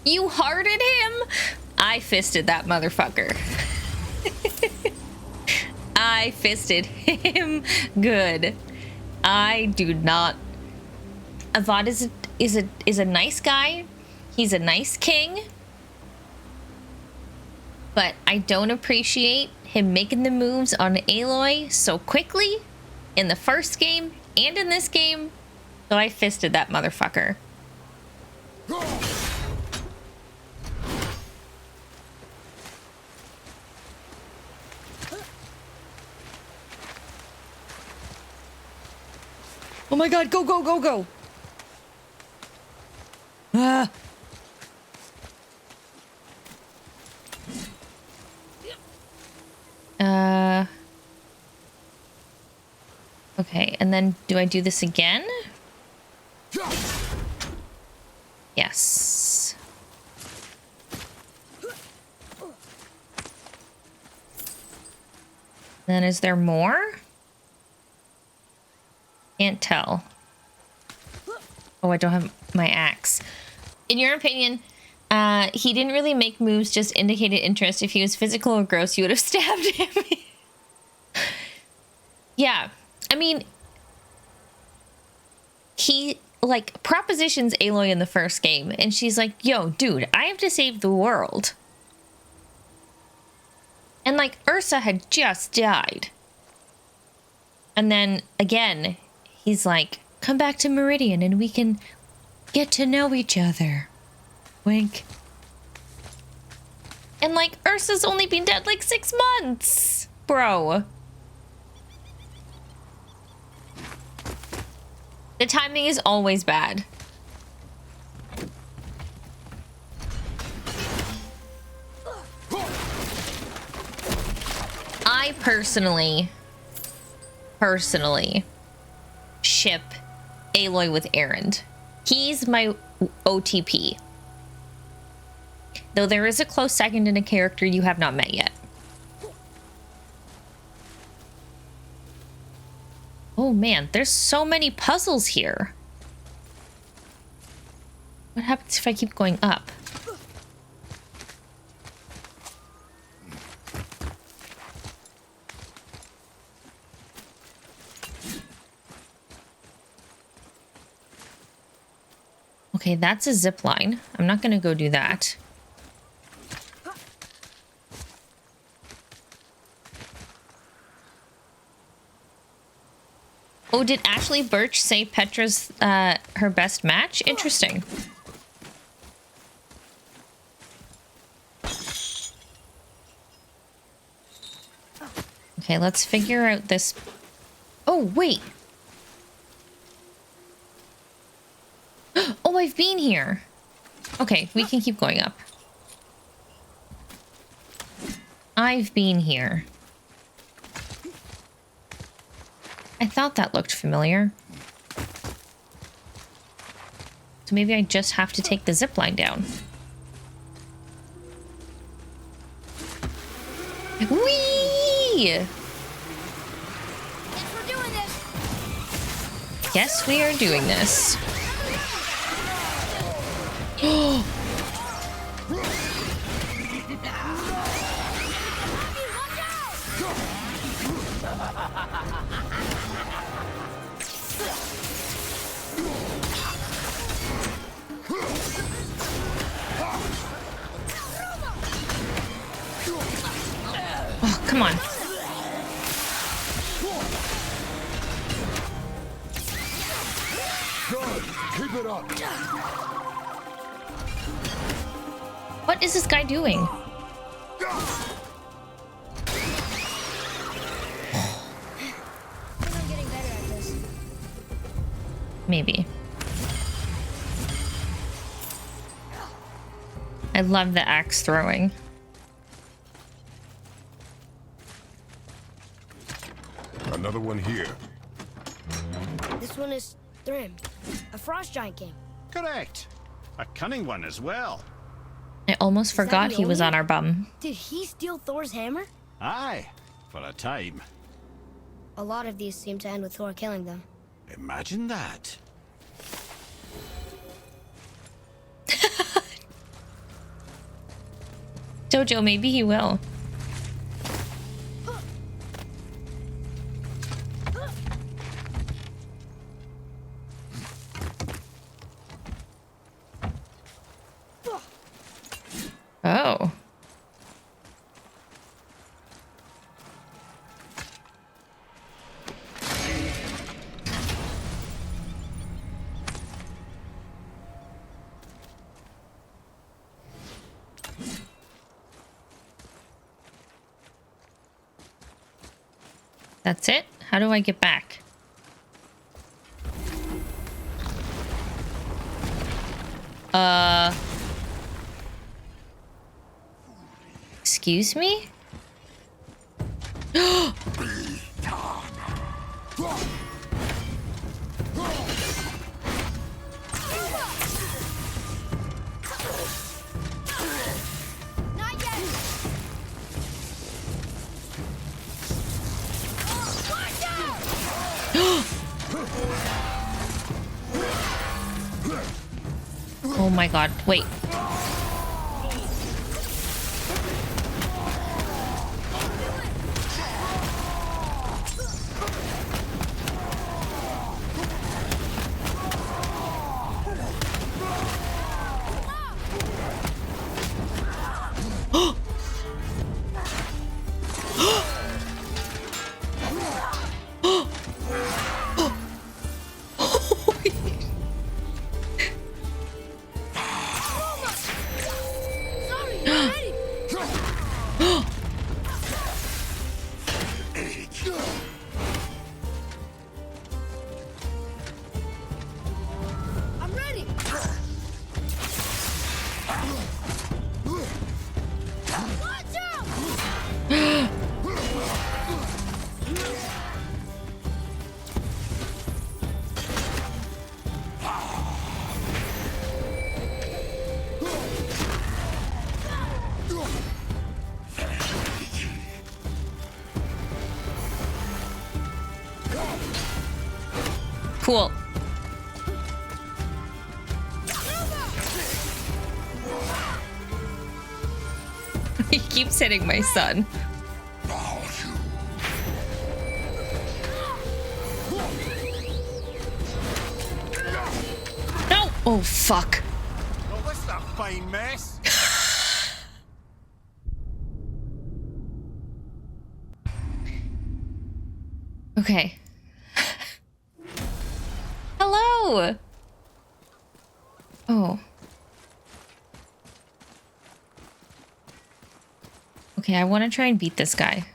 You hearted him? I fisted that motherfucker. I fisted him good. I do not. Avad is a nice guy. He's a nice king. But I don't appreciate him making the moves on Aloy so quickly in the first game and in this game. So I fisted that motherfucker. Oh my god, go, go, go, go! Ah! Okay, and then do I do this again? Then is there more? Can't tell. Oh, I don't have my axe. In your opinion, he didn't really make moves, just indicated interest. If he was physical or gross, you would have stabbed him. Yeah. I mean, he, like, propositions Aloy in the first game, and she's like, yo, dude, I have to save the world. And, like, Ursa had just died. And then, again, he's like, come back to Meridian and we can get to know each other. Wink. And, like, Ursa's only been dead, like, 6 months. Bro. The timing is always bad. I personally ship Aloy with Erend. He's my OTP. Though there is a close second in a character you have not met yet. Oh man, there's so many puzzles here. What happens if I keep going up? Okay, that's a zip line. I'm not gonna go do that. Oh, did Ashley Birch say Petra's her best match? Interesting. Okay, let's figure out this. Oh, wait. Oh, I've been here. Okay, we can keep going up. I've been here. I thought that looked familiar. So maybe I just have to take the zip line down. Whee! Yes, we are doing this. Oh! Oh, come on. Good. Keep it up. What is this guy doing? I'm getting better at this. Maybe. I love the axe throwing. Another one here. This one is Thrym, a frost giant king. Correct. A cunning one as well. I almost forgot he was Mjolnir? on our bum. Did he steal Thor's hammer? Aye, for a time. A lot of these seem to end with Thor killing them. Imagine that. Jojo, maybe he will. Oh. That's it? How do I get back? Excuse me? my god, wait. I'm ready. Watch out! Cool. He keeps hitting my son. No! Oh, fuck. Well, this is a fine mess. Okay. Hello! Oh. Okay, I want to try and beat this guy.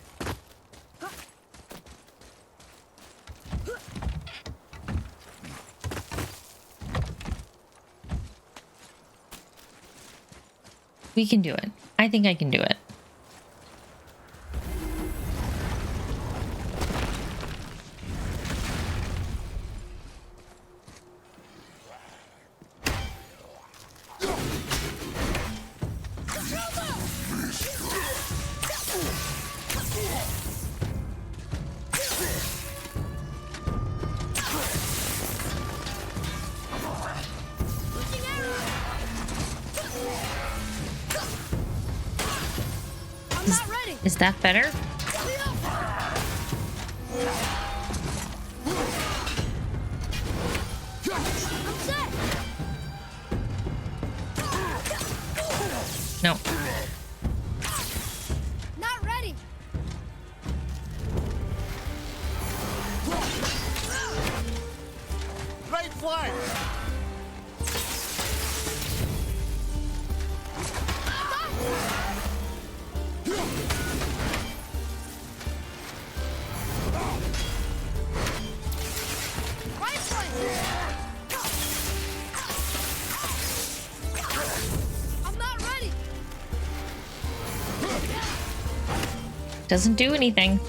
We can do it. I think I can do it. Is that better? No. Not ready. Right flank. Doesn't do anything.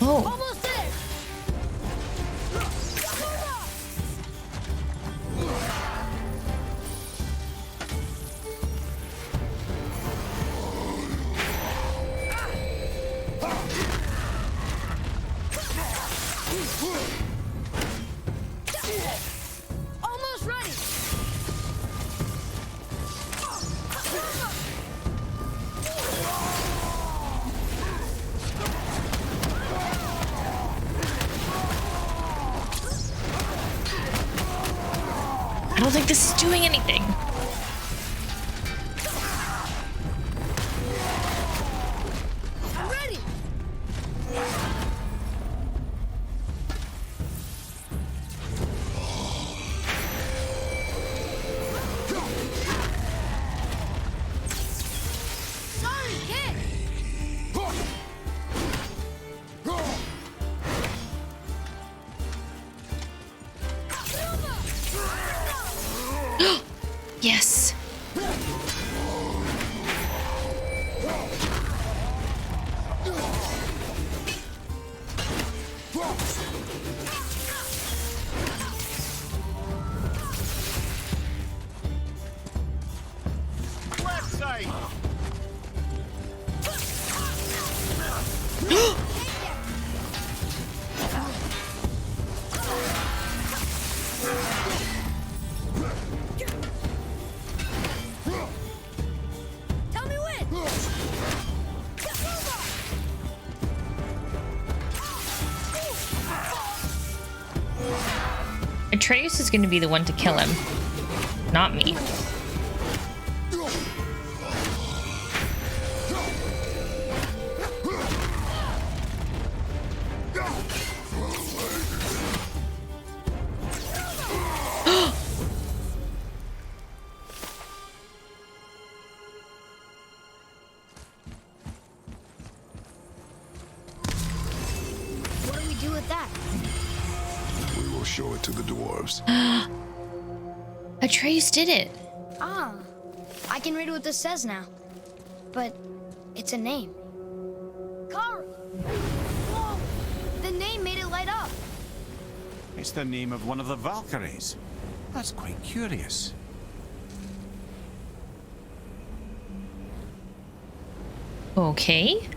Oh. Almost ready. I don't think this is doing anything. I'm ready. Left side! Tell me when! Atreus is going to be the one to kill him, not me. What do we do with that? We will show it to the dwarves. Atreus did it. Ah, I can read what this says now. But it's a name. Kara! Whoa! The name made it light up. It's the name of one of the Valkyries. That's quite curious. Okay.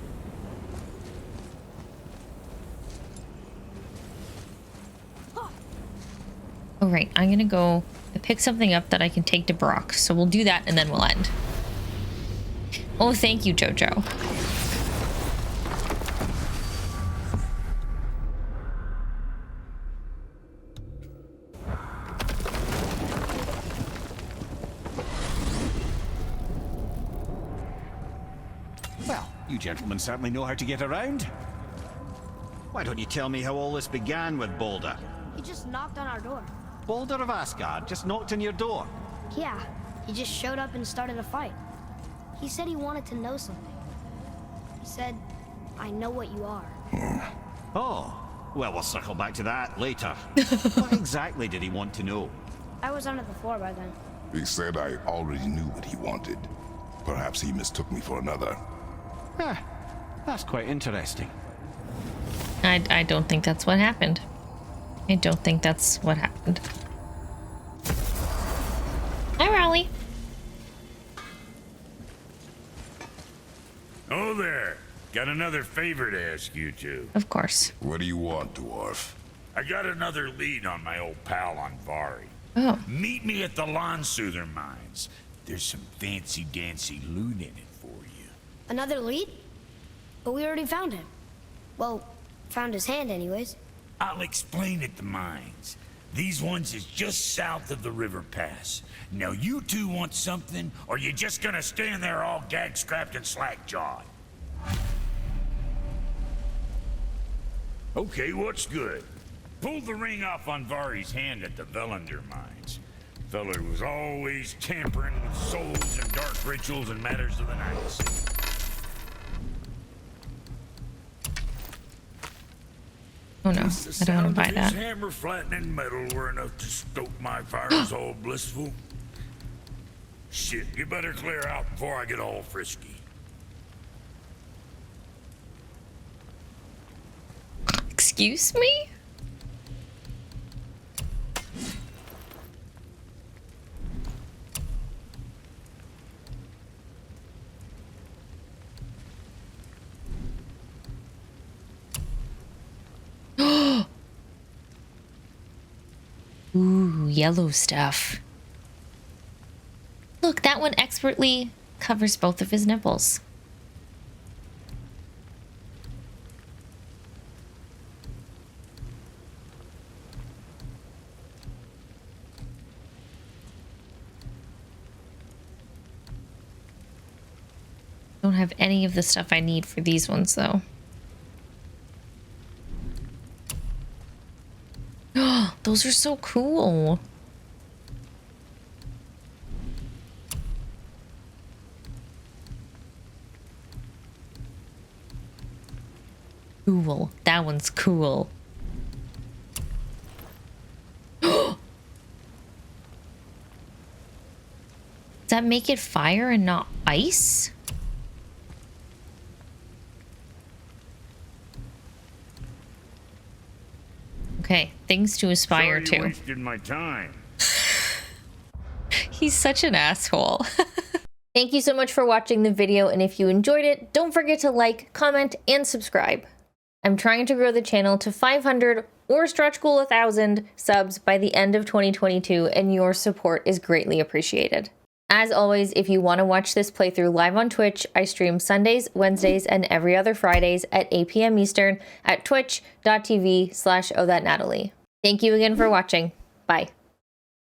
All right, I'm gonna go pick something up that I can take to Brock. So we'll do that and then we'll end. Oh, thank you, Jojo. Well, you gentlemen certainly know how to get around. Why don't you tell me how all this began with Balder? He just knocked on our door. Balder of Asgard just knocked on your door. Yeah, he just showed up and started a fight. He said he wanted to know something. He said, I know what you are. Oh, well, we'll circle back to that later. What exactly did he want to know? I was under the floor by then. He said I already knew what he wanted. Perhaps he mistook me for another. That's quite interesting. I don't think that's what happened. I don't think that's what happened. Hi, Raleigh. Oh there. Got another favor to ask you two. Of course. What do you want, dwarf? I got another lead on my old pal on Vari. Oh. Meet me at the Lawn-Soother mines. There's some fancy-dancy loot in it for you. Another lead? But we already found him. Well, found his hand anyways. I'll explain at the mines. These ones is just south of the river pass. Now you two want something, or you just gonna stand there all gag-scrapped and slack-jawed? Okay, what's good? Pulled the ring off on Vari's hand at the Velander mines. Feller was always tampering with souls and dark rituals and matters of the night. Oh no, I don't want to buy that. His hammer flattening metal were enough to stoke my fires all blissful. Shit, you better clear out before I get all frisky. Excuse me? Ooh, yellow stuff. Look, that one expertly covers both of his nipples. Don't have any of the stuff I need for these ones, though. Those are so cool. Cool. That one's cool. Does that make it fire and not ice? Okay, things to aspire Sorry you to. wasted my time. He's such an asshole. Thank you so much for watching the video, and if you enjoyed it, don't forget to like, comment, and subscribe. I'm trying to grow the channel to 500 or stretch goal 1,000 subs by the end of 2022, and your support is greatly appreciated. As always, if you want to watch this playthrough live on Twitch, I stream Sundays, Wednesdays, and every other Fridays at 8 p.m. Eastern at twitch.tv/OhthatNatalie. Thank you again for watching. Bye.